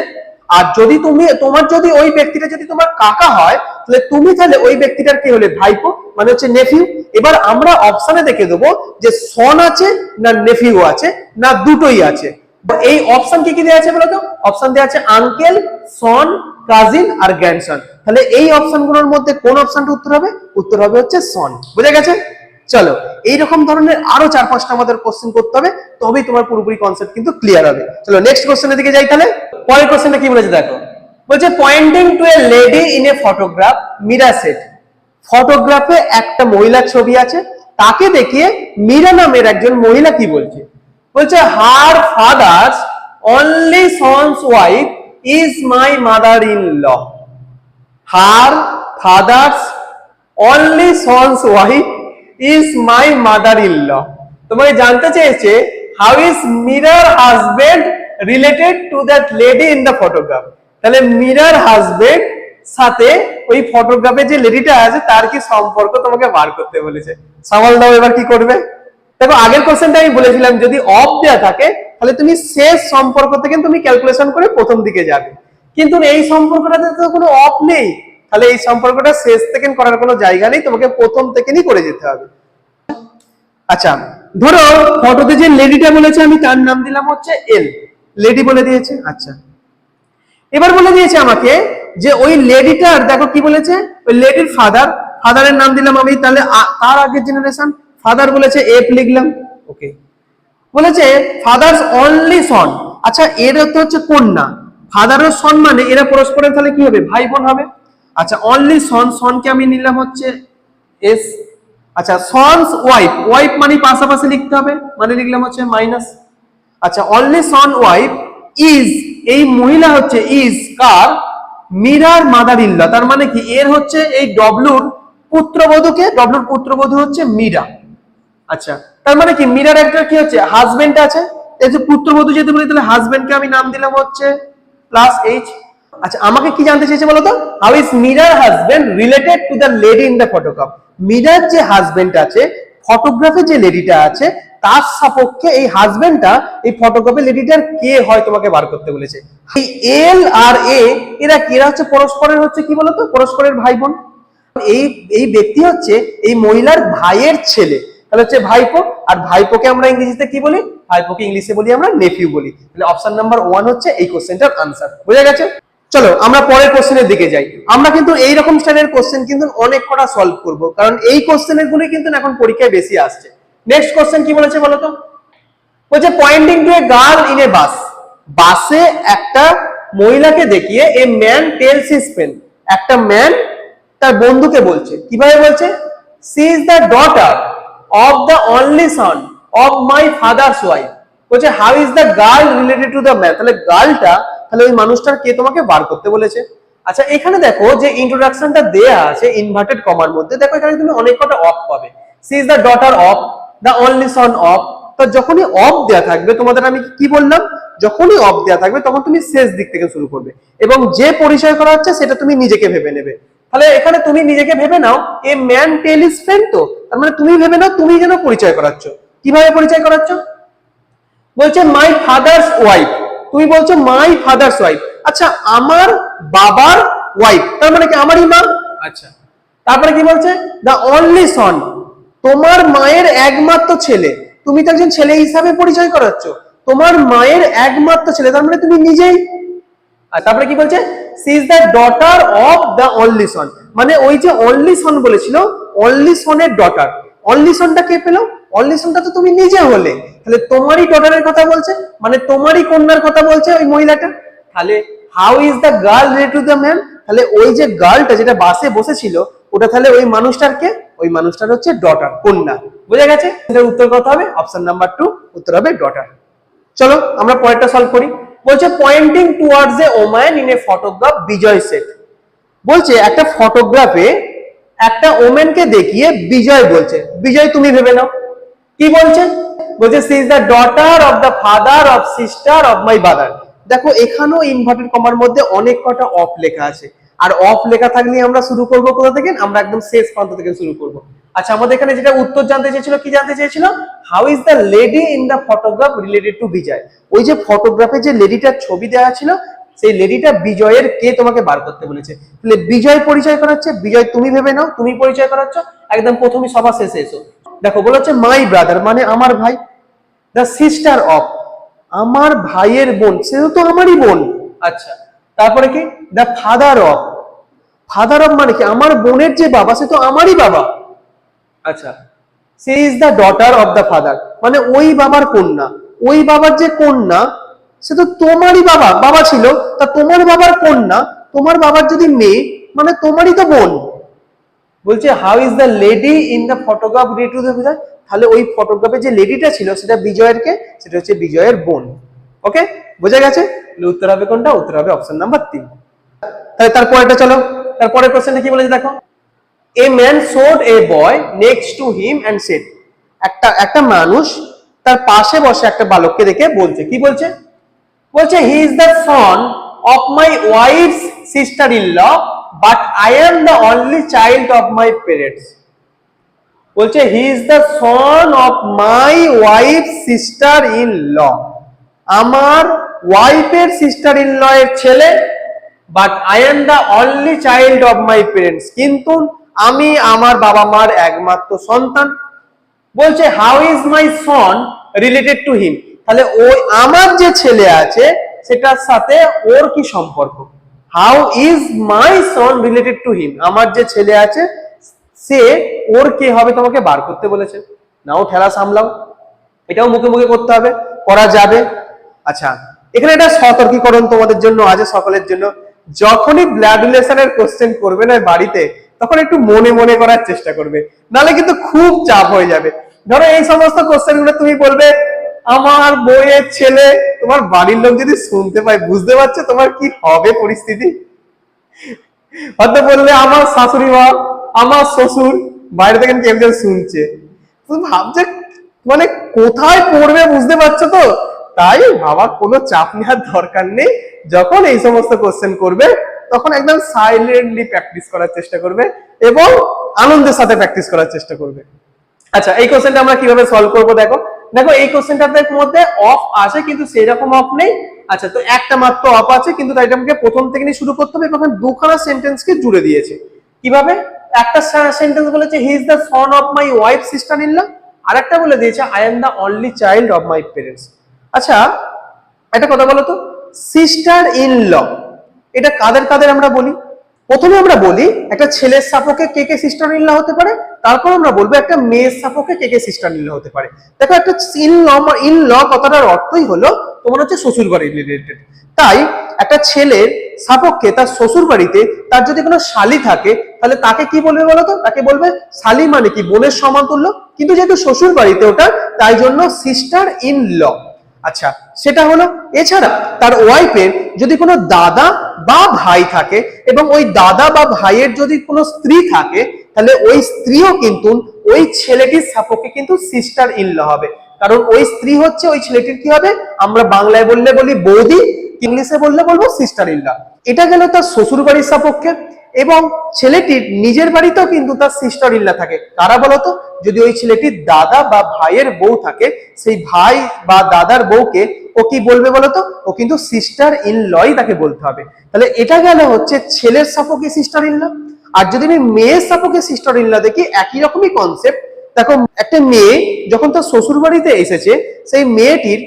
S1: আর যদি তোমার যদি ওই ব্যক্তিটা যদি তোমার কাকা হয়, তাহলে তুমি তাহলে ওই ব্যক্তিটার কে হলে? ভাইপো, মানে হচ্ছে নেফিউ। এবার আমরা অপশনে দেখে দেবো যে সন আছে না নেফিউ আছে না দুটোই আছে। এই অপশন কি কি দেওয়া আছে বলতো? অপশন দেওয়া আছে আঙ্কেল, সন, কাজিন আর গ্র্যান্ডসন। তাহলে এই অপশন গুলোর মধ্যে কোন অপশনটা উত্তর হবে? উত্তর হবে হচ্ছে সন। বুঝে গেছে? চলো এইরকম ধরনের আরো 4-5টা আমাদের কোশ্চেন করতে হবে, তবেই তোমার পুরোপুরি কনসেপ্ট কিন্তু ক্লিয়ার হবে। চলো নেক্সট কোশ্চেনের দিকে যাই। তাহলে পরের কোশ্চেনটা কি বলেছে দেখো। বলছে pointing to a lady in a photograph Meera said. ফটোগ্রাফে একটা মহিলার ছবি আছে, তাকে দেখিয়ে মীরা নামের একজন মহিলা কি বলছে? বলছে her father's only son's wife is my mother in law. Her father's only son's wife is my mother in law. তোমাকে জানতে চেয়েছে হাউ ইজ মিরার husband related to that lady in the photograph. তাহলে মিরার হাজবেন্ড সাথে ওই ফটোগ্রাফে যে লেডিটা আছে তার কি সম্পর্ক তোমাকে বার করতে বলেছে। সামাল দাও এবার কি করবে। দেখো আগের কোশ্চেনটা আমি বলেছিলাম যদি অফ দেয়া থাকে তাহলে তুমি শেষ সম্পর্ক থেকে তুমি ক্যালকুলেশন করে প্রথম দিকে যাবে, কিন্তু এই সম্পর্কটাতে তো কোনো অফ নেই। তাহলে এই সম্পর্কটা শেষ থেকে করার কোনো জায়গা নেই, তোমাকে প্রথম থেকেই করে যেতে হবে। আচ্ছা ধরো ফটোতে যে লেডিটা বলেছে আমি তার নাম দিলাম হচ্ছে এল, লেডি বলে দিয়েছে। আচ্ছা এবার বলে দিয়েছে আমাকে যে ওই লেডিটার দেখো কি বলেছে, ওই লেডির ফাদারের নাম দিলাম আমি, তাহলে তার আগের জেনারেশন ফাদার বলেছে এফ লিখলাম। ওকে, বলেছে ফাদার্স অনলি সন। আচ্ছা এর অর্থ হচ্ছে কন্যা, ফাদারের সন মানে এরা পরস্পরের তাহলে কি হবে? ভাই বোন হবে। আচ্ছা অনলি সন, সনকে আমি নিলাম হচ্ছে এস। আচ্ছা সনস ওয়াইফ, ওয়াইফ মানে পাশাপাশি লিখতে হবে, মানে লিখলাম হচ্ছে মাইনাস। আচ্ছা অনলি সন ওয়াইফ ইজ, এই মহিলা হচ্ছে ইজ কার? মিরার মাদার ইন ল। তার মানে কি এর হচ্ছে এই ডব্লুর পুত্রবধূকে, ডব্লুর পুত্রবধূ হচ্ছে মীরা। আচ্ছা তার মানে কি মীরার একটা কি হচ্ছে? হাজবেন্ড আছে। এই যে পুত্রবধূ যেহেতু বলি তাহলে হাজবেন্ডকে আমি নাম দিলাম হচ্ছে প্লাস এইচ। আচ্ছা আমাকে কি জানতে চেয়েছে বলতো? হাউ ইজ মিরার husband related to the lady in the photograph. Mirror যে হাজবেন্ড আছে, ফটোগ্রাফে যে লেডিটা আছে, তার সাপেক্ষে এই হাজবেন্ডটা এই ফটোগ্রাফে লেডিটার কে হয় তোমাকে বার করতে বলেছে। এই এল আর এ এরা কি? এরা হচ্ছে পরস্পরের হচ্ছে কি বলতো? পরস্পরের ভাই বোন। এই ব্যক্তি হচ্ছে এই মহিলার ভাইয়ের ছেলে, তাহলে হচ্ছে ভাইপো। আর ভাইপোকে আমরা ইংরেজিতে কি বলি? ভাইপোকে ইংলিশে বলি আমরা নেফিউ বলি। তাহলে অপশন নাম্বার 1 হচ্ছে এই কোশ্চেনটার আনসার। বুঝা গেছে? চলো আমরা পরের কোশ্চেনের দিকে যাই। আমরা কিন্তু এইরকম স্টাইলের কোশ্চেন কিন্তু অনেক কটা সলভ করব, কারণ এই কোশ্চেনের গুলো কিন্তু এখন পরীক্ষায় বেশি আসছে। নেক্সট কোশ্চেন কি বলেছে বলো তো? বলছে pointing to a girl in a bus. বাসে একটা মহিলাকে দেখিয়ে a man tells his friend, একটা ম্যান তার বন্ধুকে বলছে, কিভাবে বলছে? C is the daughter of the only son of my father's wife. বলছে how is the girl related to the man. তাহলে গার্লটা, তাহলে ওই মানুষটার কে তোমাকে বার করতে বলেছে? আচ্ছা এখানে দেখো যে ইন্ট্রোডাকশনটা দেয়া আছে ইনভার্টেড কমার মধ্যে, দেখো এখানে তুমি অনেক কটা অফ পাবে। C is the daughter of, the only son of. তো যখনই অফ দেয়া থাকবে, তোমাদের আমি কি বললাম, যখনই অফ দেয়া থাকবে তখন তুমি শেষ দিক থেকে শুরু করবে, এবং যে পরিচয় করা হচ্ছে সেটা তুমি নিজেকে ভেবে নেবে। তাহলে এখানে তুমি নিজেকে ভেবে নাও a man tell his friend, তো তার মানে তুমি ভেবে নাও তুমি যেন পরিচয় করাচ্ছ। কিভাবে পরিচয় করাচ্ছ? বলছে মাই ফাদার্স ওয়াইফ, তুমি বলছো মাই ফাদার্স ওয়াইফ। আচ্ছা আমার বাবার ওয়াইফ, তার মানে কি আমারই মা। আচ্ছা তারপরে কি বলছে? দ্য অনলি সন, তোমার মায়ের একমাত্র ছেলে, তুমি তো একজন ছেলে হিসাবে পরিচয় করাচ্ছ, তোমার মায়ের একমাত্র ছেলে, তার মানে তুমি নিজেই। আর তারপরে কি বলছে? C is the daughter of the only son, মানে ওই যে অনলি সন বলেছিল, অনলি সনের ডটার। অনলি সনটা কে পেলো? অনলি সনটা তো তুমি নিজে হলে, তাহলে তোমারই ডটারের কথা বলছে, মানে তোমারই কন্যার কথা বলছে ওই মহিলাটা। তাহলে how is the girl related to the man, তাহলে ওই যে গার্লটা যেটা বাসে বসেছিল ওটা তাহলে ওই মানুষটার কে? ওই মানুষটার হচ্ছে ডটার, কন্যা। বুঝা গেছে? এটার উত্তর কত হবে? অপশন নাম্বার 2, উত্তর হবে ডটার। চলো আমরা পরেরটা সলভ করি। বলছে pointing towards a woman in a photograph Vijay said. বলছে একটা ফটোগ্রাফে একটা ওমেনকে দেখিয়ে বিজয় বলছে, বিজয় তুমি ভেবে নাও। কি বলছে? বলছে C is the daughter of the father of sister of my brother. দেখো এখানেও ইনভার্টেড কমার মধ্যে অনেক কটা অফ লেখা আছে, আর অফ লেখা থাকলে আমরা শুরু করব কোথা থেকে? আমরা একদম শেষ প্রান্ত থেকে শুরু করব। আচ্ছা আমাদের এখানে যেটা উত্তর জানতে চেয়েছিল, কি জানতে চেয়েছিল? How is the lady in the photograph related to Vijay. ওই যে ফটোগ্রাফে যে লেডিটার ছবি দেওয়া ছিল, সেই লেডিটা বিজয়ের কে তোমাকে বার করতে বলেছে। তাহলে বিজয় পরিচয় করাচ্ছে, বিজয় তুমি ভেবে নাও তুমি পরিচয় করাচ্ছ, একদম প্রথমেই সবার শেষে এসো। দেখো বলেছে মাই ব্রাদার, মানে আমার ভাই। দ্য সিস্টার অফ, আমার ভাইয়ের বোন, সে তো আমারই বোন। আচ্ছা তারপরে কি? The father of, father of মানে কি? আমার বোনের যে বাবা সে তো আমারই বাবা। আচ্ছা she is the daughter of the father, মানে ওই বাবার কন্যা, ওই বাবার যে কন্যা সে তো তোমারই বাবা, বাবা ছিল, তা তোমার বাবার কন্যা, তোমার বাবার যদি মেয়ে, মানে তোমারই তো বোন। বলছে how is the lady in the photograph related to the Vijay, তাহলে ওই ফটোগ্রাফে যে লেডিটা ছিল সেটা বিজয়ের কে? সেটা হচ্ছে বিজয়ের বোন। ওকে বোঝা গেছে? উত্তর হবে কোনটা? উত্তর হবে অপশন নাম্বার 3। তাহলে তারপরেটা চলো, তারপরের কোশ্চেনটা কি বলেছে দেখো। A man showed a boy next to him and said. একটা মানুষ তার পাশে বসে একটা বালককে দেখে বলছে, কি বলছে? বলছে he is the son of my wife's sister in law, but I am the only child of my parents. বলছে he is the son of my wife sister in law, আমার ওয়াইফের সিস্টার ইন ল এর ছেলে, but I am the only child of my parents, কিন্তু আমি আমার বাবা মার একমাত্র সন্তান। বলছে how is my son related to him, তাহলে ওই আমার যে ছেলে আছে সেটার সাথে ওর কি সম্পর্ক? How is my son related to হিম, আমার যে ছেলে আছে সে ওর কে হবে তোমাকে বার করতে বলেছে। নাও ঠেলা সামলাও, এটাও মুখে মুখে করতে হবে, করা যাবে। আচ্ছা এখানে একটা সতর্কীকরণ তোমাদের জন্য আছে, সকলের জন্য। যখনই ব্লাড রিলেশনের কোশ্চেন করবে না বাড়িতে, তখন একটু মনে মনে করার চেষ্টা করবে, নালে কিন্তু খুব চাপ হয়ে যাবে। ধরো এই সমস্ত কোশ্চেন গুলো তুমি বলবে আমার বইয়ের ছেলে, তোমার বাড়ির লোক যদি শুনতে পায়, বুঝতে পারছো তোমার কি হবে পরিস্থিতি? হয়তো বললে আমার শাশুড়ি মা, আমার শ্বশুর বাইরে থেকে কেমন শুনছে, তুমি ভাবছে মানে কোথায় পড়বে, বুঝতে পারছো তো? তাই ভাবার কোনো চাপ নেওয়ার দরকার নেই। যখন এই সমস্ত কোশ্চেন করবে তখন একদম সাইলেন্টলি প্র্যাকটিস করার চেষ্টা করবে এবং আনন্দের সাথে প্র্যাকটিস করার চেষ্টা করবে। আচ্ছা এই কোশ্চেনটা আমরা কিভাবে সলভ করবো দেখো। দেখো এই কোশ্চেনটার মধ্যে অফ আছে কিন্তু সেই রকম অফ নেই। আচ্ছা তো একটা মাত্র অফ আছে, কিন্তু তাই আমাকে প্রথম থেকে নিয়ে শুরু করতে হবে এবং দুখানা সেন্টেন্সকে জুড়ে দিয়েছে। কিভাবে? একটা সেন্টেন্স বলেছে he is the son of my wife sister in law, আর একটা বলে দিয়েছে I am the only child of my parents. আচ্ছা একটা কথা বলো তো, সিস্টার ইন ল এটা কাদের কাদের আমরা বলি? প্রথমে আমরা বলি একটা ছেলের সাপোকে কে কে সিস্টার ইন ল হতে পারে, তারপর আমরা বলবো একটা মেয়ের সাপোকে কে কে সিস্টার ইন ল হতে পারে। দেখো একটা ইন ল কথাটার অর্থই হলো তোমার হচ্ছে শ্বশুর বাড়ি রিলেটেড। তাই একটা ছেলের সাপোক্ষে তার শ্বশুর বাড়িতে তার যদি কোনো শালি থাকে তাহলে তাকে কি বলবে বলতো? তাকে বলবে শালি মানে কি বোনের সমাতুল্য, কিন্তু যেহেতু শ্বশুর বাড়িতে ওটা তাই জন্য সিস্টার ইন ল। আচ্ছা সেটা হলো। এছাড়া তার ওয়াইফের যদি কোনো দাদা বা ভাই থাকে এবং ওই দাদা বা ভাইয়ের যদি কোনো স্ত্রী থাকে তাহলে ওই স্ত্রীও কিন্তু ওই ছেলেটির সাপোক্ষে কিন্তু সিস্টার ইন ল হবে, কারণ ওই স্ত্রী হচ্ছে ওই ছেলেটির কি হবে, আমরা বাংলায় বললে বলি বৌদি, ইংলিশে বললে বলবো সিস্টার ইন ল। এটা গেল তার শ্বশুর বাড়ির সাপোক্ষে। এবং ছেলেটির নিজের বাড়িতেও কিন্তু তার সিস্টার ইন ল থাকে, কারা বলতো? যদি ওই ছেলেটির দাদা বা ভাইয়ের বউ থাকে সেই ভাই বা দাদার বউকে ও কি বলবে বলতো? ও কিন্তু সিস্টার ইন লই তাকে বলতে হবে। তাহলে এটা গেল হচ্ছে ছেলের সাপোক্ষে সিস্টার ইন ল। আর যদি আমি মেয়ের সাপোক্ষে সিস্টার ইন ল দেখি একই রকমই কনসেপ্ট। দেখো একটা মেয়ে যখন তার শ্বশুর বাড়িতে এসেছে সেই মেয়েটির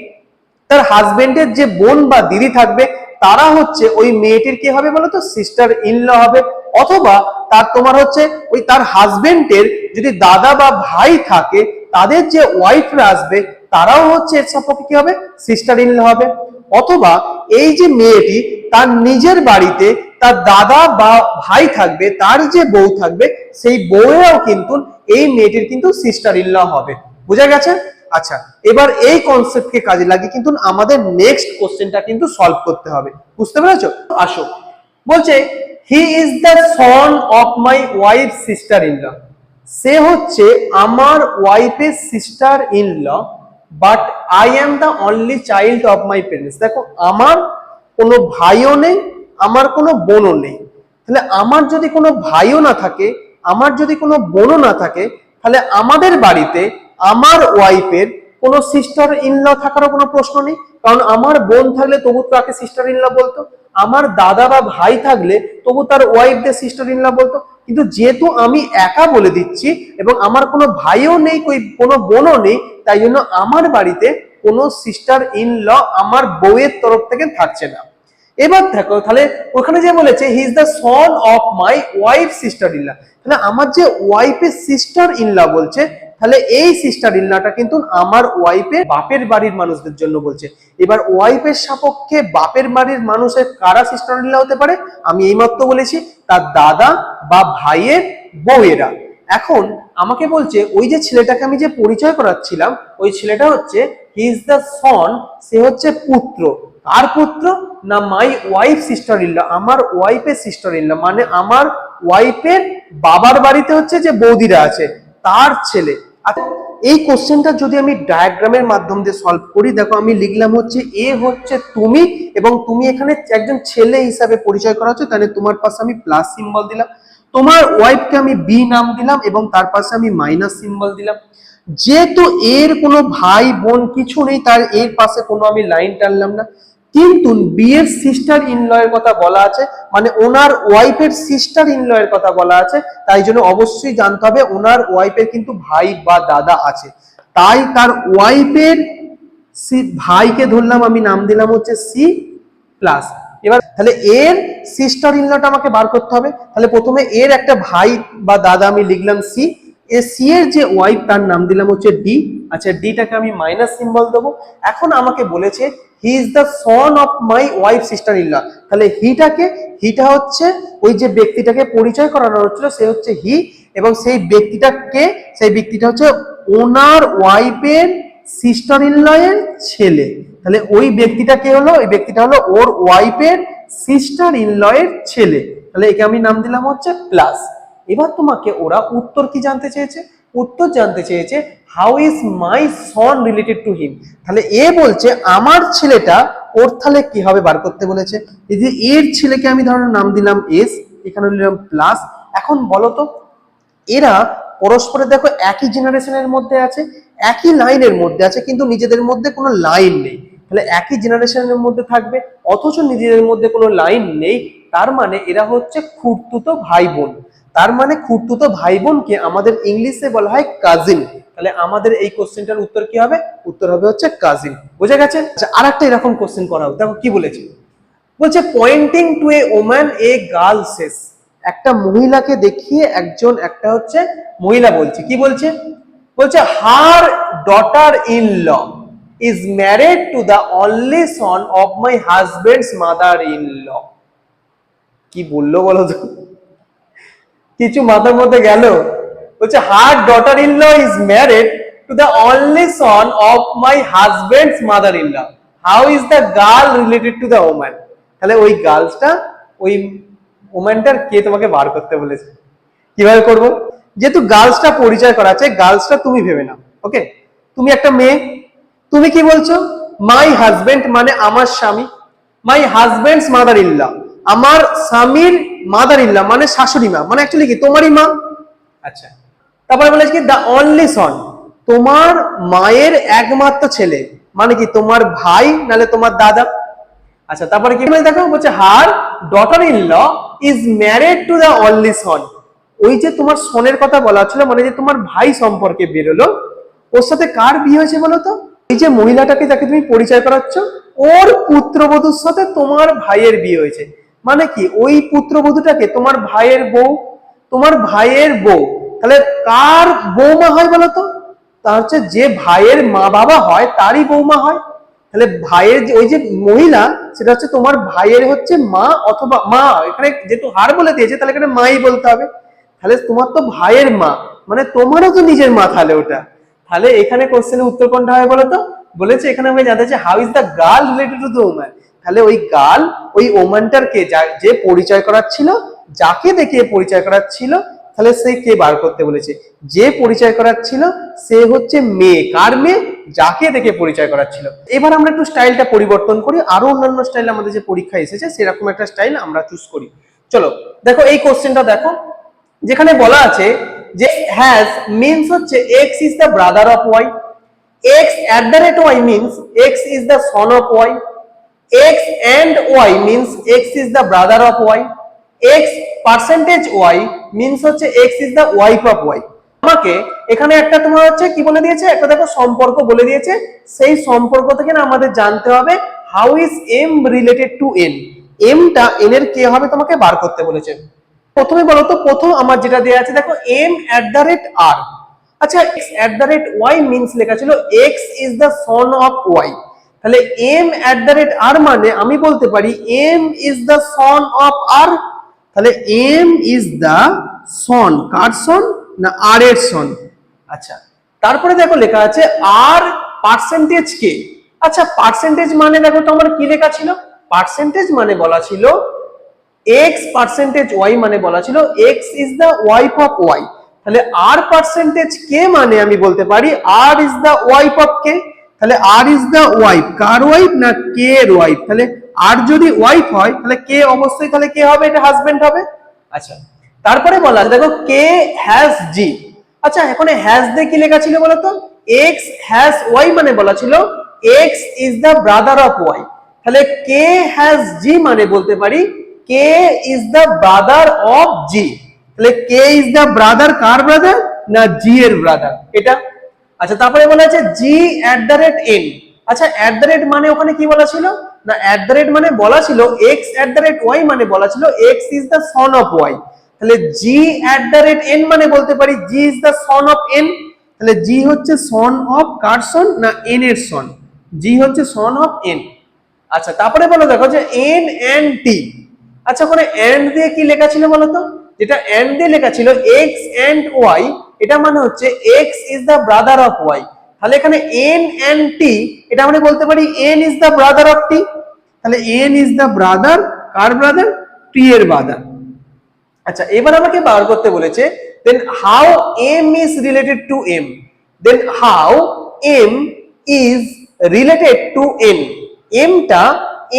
S1: তার হাজবেন্ডের যে বোন বা দিদি থাকবে তারা হচ্ছে ওই মেয়েটির কি হবে বলতো? সিস্টার ইন ল হবে। অথবা তার তোমার হচ্ছে ওই তার হাজবেন্ডের যদি দাদা বা ভাই থাকে তাদের যে ওয়াইফরা আসবে তারাও হচ্ছে এর সাপোক্ষে কি হবে? সিস্টার ইন ল হবে। অথবা এই যে মেয়েটি তার নিজের বাড়িতে তার দাদা বা ভাই থাকবে তার যে বউ থাকবে সেই বউয়েরাও কিন্তু এই মেয়েটির কিন্তু সিস্টার ইন ল হবে। বুঝা গেছে? আচ্ছা এবার এই কনসেপ্টকে কাজে লাগিয়ে কিন্তু আমাদের নেক্সট কোশ্চেনটা কিন্তু সলভ করতে হবে। বুঝতে পেরেছো? আসো বলছে he is the son of my wife sister in law. সে হচ্ছে আমার ওয়াইফের sister in law, but I am the only child of my parents. দেখো আমার কোনো ভাইও নেই, আমার কোনো বোনও নেই। তাহলে আমার যদি কোনো ভাইও না থাকে, আমার যদি কোনো বোনও না থাকে, তাহলে আমাদের বাড়িতে আমার ওয়াইফের কোনো সিস্টার ইন ল থাকারও কোনো প্রশ্ন নেই, কারণ আমার বোন থাকলে তবু তাকে সিস্টার ইন ল বলতো, আমার দাদা বা ভাই থাকলে তবু তার ওয়াইফদের সিস্টার ইন ল বলতো। কিন্তু যেহেতু আমি একা বলে দিচ্ছি এবং আমার কোনো ভাইও নেই কোনো বোনও নেই, তাই জন্য আমার বাড়িতে কোনো সিস্টার ইন ল আমার বউয়ের তরফ থেকে থাকছে না। এবার দেখো তাহলে ওখানে যে বলেছে he is the son of my wife sister in law, তাহলে আমার যে ওয়াইফের সিস্টার ইন ল বলছে, তাহলে এই সিস্টার ইন লটা কিন্তু আমার ওয়াইফের বাপের বাড়ির মানুষদের জন্য বলছে। এবার ওয়াইফের সাপেক্ষে বাপের বাড়ির মানুষের কারা সিস্টার ইন ল হতে পারে? আমি এইমাত্র বলেছি তার দাদা বা ভাইয়ের বউয়েরা। এখন আমাকে বলছে ওই যে ছেলেটাকে আমি যে পরিচয় করাচ্ছিলাম ওই ছেলেটা হচ্ছে হি ইজ দ্য সন, সে হচ্ছে পুত্র। কার পুত্র? না my wife sister in law, আমার ওয়াইফের সিস্টার ইন ল, মানে আমার ওয়াইফের বাবার বাড়িতে হচ্ছে যে বৌদিরা আছে তার ছেলে। আচ্ছা এই কোশ্চেনটা যদি আমি ডায়াগ্রামের মাধ্যম দিয়ে সলভ করি, দেখো আমি লিখলাম হচ্ছে এ হচ্ছে তুমি এবং তুমি এখানে একজন ছেলে হিসাবে পরিচয় করা হচ্ছে, তাহলে তোমার পাশে আমি প্লাস সিম্বল দিলাম, তোমার ওয়াইফকে আমি বি নাম দিলাম এবং তার পাশে আমি মাইনাস সিম্বল দিলাম। যেহেতু এর কোনো ভাই বোন কিছু নেই তার এর পাশে কোনো আমি লাইন টানলাম না, কিন্তু বিয়ের সিস্টার ইন ল এর কথা বলা আছে মানে ওনার ওয়াইফের সিস্টার ইন ল এর কথা বলা আছে, তাই জন্য অবশ্যই জানতে হবে ওনার ওয়াইফের কিন্তু ভাই বা দাদা আছে। তাই তার ওয়াইফের ভাইকে ধরলাম আমি নাম দিলাম হচ্ছে সি প্লাস। এবার তাহলে এর সিস্টার ইন লটা আমাকে বার করতে হবে, তাহলে প্রথমে এর একটা ভাই বা দাদা আমি লিখলাম সি, সি এর যে ওয়াইফ তার নাম দিলাম হচ্ছে ডি। আচ্ছা ডিটাকে আমি মাইনাস সিম্বল দেবো। এখন আমাকে বলেছে he is the son of my wife sister in law, তাহলে হিটা হচ্ছে ওই যে ব্যক্তিটাকে পরিচয় করানো হচ্ছিল সে হচ্ছে হি, এবং সেই ব্যক্তিটা কে? সেই ব্যক্তিটা হচ্ছে ওনার ওয়াইফের সিস্টার ইন ল এর ছেলে। তাহলে ওই ব্যক্তিটা কে হলো? ওই ব্যক্তিটা হলো ওর ওয়াইফের সিস্টার ইন ল এর ছেলে। তাহলে একে আমি নাম দিলাম হচ্ছে প্লাস। এবার তোমাকে ওরা উত্তর কি জানতে চেয়েছে? উত্তর জানতে চেয়েছে how is my son related to him. তাহলে এ বলছে আমার ছেলেটা ওর, তাহলে কি হবে বার করতে বলেছে। এই যে এর ছেলেকে আমি ধরো নাম দিলাম এস, এখানে দিলাম প্লাস। এখন বলো তো এরা পরস্পরের দেখো একই জেনারেশনের মধ্যে আছে, একই লাইনের মধ্যে আছে, কিন্তু নিজেদের মধ্যে কোনো লাইন নেই। তাহলে একই জেনারেশনের মধ্যে থাকবে অথচ নিজেদের মধ্যে কোনো লাইন নেই, তার মানে এরা হচ্ছে খুড়তুতো ভাই বোন। তার মানে খুড়তুতো ভাই বোনকে আমাদের ইংলিশে বলা হয় কাজিন। তাহলে আমাদের এই কোশ্চেনটার উত্তর কি হবে? উত্তর হবে হচ্ছে কাজিন। বুঝে গেছে? আচ্ছা, আরেকটা এরকম কোশ্চেন করা হোক। দেখো কি বলেছে, বলছে pointing to a woman a girl says. একটা মহিলাকে দেখিয়ে একটা হচ্ছে মহিলা বলছে, কি বলছে? বলছে her daughter in law is married to the only son of my husband's mother in law. কি বললো বলো তো? কিছু মাথার মধ্যে গেল? বলছে her daughter in law is married to the only son of my husband's mother in law. How is the girl related to the woman? তাহলে ওই গার্লসটা, ওই ওম্যানটার কে তোমাকে বার করতে বলেছে। কিভাবে করব? যেহেতু গার্লসটা পরিচয় করা আছে, গার্লসটা তুমি ভেবে নাও। ওকে, তুমি একটা মেয়ে, তুমি কি বলছো? মাই হাজবেন্ড মানে আমার স্বামী, মাই হাজবেন্ডস মাদার ইন ল আমার স্বামীর মাদার ইন ল মানে শাশুড়ি মা, মানে অ্যাকচুয়ালি কি তোমারই মা। আচ্ছা, তারপরে বলেছে কি দ্য অনলি সন, তোমার মায়ের একমাত্র ছেলে, মানে কি তোমার ভাই নালে তোমার দাদা। আচ্ছা, তারপরে কি বলে দেখো, বলছে her daughter in law is married to the only son. ওই যে তোমার সনের কথা বলা ছিল, মানে যে তোমার ভাই সম্পর্কে বেরোলো, ওর সাথে কার বিয়ে হয়েছে বলো তো? এই যে মহিলাটাকে যাকে তুমি পরিচয় করাচ্ছ, ওর পুত্রবধূর সাথে তোমার ভাইয়ের বিয়ে হয়েছে। মানে কি ওই পুত্রবধূটাকে তোমার ভাইয়ের বউ, তোমার ভাইয়ের বউ, তাহলে কার বৌমা হয় বলো তো? তা হচ্ছে যে ভাইয়ের মা বাবা হয় তারই বৌমা হয়। তাহলে ভাইয়ের ওই যে মহিলা, সেটা হচ্ছে তোমার ভাইয়ের হচ্ছে মা অথবা মা, এখানে যেহেতু হার বলে দিয়েছে তাহলে এখানে মাই বলতে হবে। তাহলে তোমার তো ভাইয়ের মা, মানে তোমারও তো নিজের মা তাহলে ওটা। তাহলে এখানে কোশ্চেনের উত্তর কোনটা হবে বলো তো? বলেছে এখানে আমরা জানতে চাই how is the girl related to the woman. তাহলে ওই গার্ল, ওই ওম্যানটার কে, যে পরিচয় করাচ্ছিল, যাকে দেখিয়ে পরিচয় করাচ্ছিল, তাহলে সে কে বার করতে বলেছে? যে পরিচয় করাচ্ছিল সে হচ্ছে মেয়ে। কার মেয়ে? যাকে দেখে পরিচয় করাচ্ছিল। এবার আমরা একটু স্টাইলটা পরিবর্তন করি, আরো অন্যান্য স্টাইল আমাদের যে পরীক্ষা এসেছে সেরকম একটা স্টাইল আমরা চুজ করি। চলো দেখো এই কোশ্চেনটা দেখো, যেখানে বলা আছে যে হ্যাজ মিন্স হচ্ছে X is the brother of Y, X at the rate Y means X is the son of Y, X and Y means X is the brother of Y, X percentage Y means হচ্ছে X is the wife of Y. আমাকে এখানে একটা তোমার হচ্ছে কি বলে দিয়েছে, একটা দেখো সম্পর্ক বলে দিয়েছে। সেই সম্পর্ক থেকে না আমাদের জানতে হবে how is M related to N. এমটা এন এর কে হবে তোমাকে বার করতে বলেছে। প্রথমে বলো তো, প্রথম আমার যেটা দেওয়া আছে দেখো M at the rate R. আচ্ছা, X at the rate Y means লেখা ছিল X is the son of Y. তাহলে M at the rate R মানে আমি বলতে পারি M is the son of R. তাহলে এম ইজ দ্য সন, কার সন? না আর এর সন। আচ্ছা, তারপরে দেখো লেখা আছে আর পার্সেন্টেজ কে। আচ্ছা, পার্সেন্টেজ মানে দেখো তো আমার কি লেখা ছিল? পার্সেন্টেজ মানে বলা ছিল এক্স পার্সেন্টেজ ওয়াই, মানে বলা ছিল X is the wife of Y. তাহলে আর পার্সেন্টেজ কে মানে আমি বলতে পারি R is the wife of K. তাহলে আর ইজ দ্য ওয়াইফ, কার ওয়াইফ? না কে এর ওয়াইফ। তাহলে আর যদি ওয়াইফ হয় তাহলে কে অবশ্যই তাহলে কে হবে? এটা হাজবেন্ড হবে। আচ্ছা, তারপরে বলা দেখো কে হ্যাজ জি। আচ্ছা, এখানে হ্যাজ দিয়ে কি লেখা ছিল বলতো? এক্স হ্যাজ ওয়াই মানে বলা ছিল X is the brother of Y. তাহলে কে হ্যাজ জি মানে বলতে পারি K is the brother of G. তাহলে কে ইজ দ্য ব্রাদার, কার ব্রাদার? না জি এর ব্রাদার, এটা। আচ্ছা, তারপরে বলা আছে G at the rate N. আচ্ছা, এট দ্য রেট মানে ওখানে কি বলা ছিল? না এট দ্য রেট মানে বলা ছিল X at the rate Y, মানে বলা ছিল X is the son of Y. তাহলে G at the rate N মানে বলতে পারি G is the son of N. তাহলে জি হচ্ছে সন অফ কার সন? না এন এর সন। জি হচ্ছে সন অফ এন। আচ্ছা, তারপরে বলো দেখো যে এন এন্ড টি। আচ্ছা, ওখানে এন্ড দিয়ে কি লেখা ছিল বলতো? যেটা এন্ড দিয়ে লেখা ছিল এক্স এন্ড ওয়াই, এটা মানে হচ্ছে X is the brother of Y. তাহলে এখানে এন এন্ড টি, এটা আমরা বলতে পারি N is the brother of T. তাহলে এন ইজ দ্য ব্রাদার, কার ব্রাদার? টি এর ব্রাদার। আচ্ছা, এবার আমাকে বার করতে বলেছে then how M is related to M, then how M is related to N. এমটা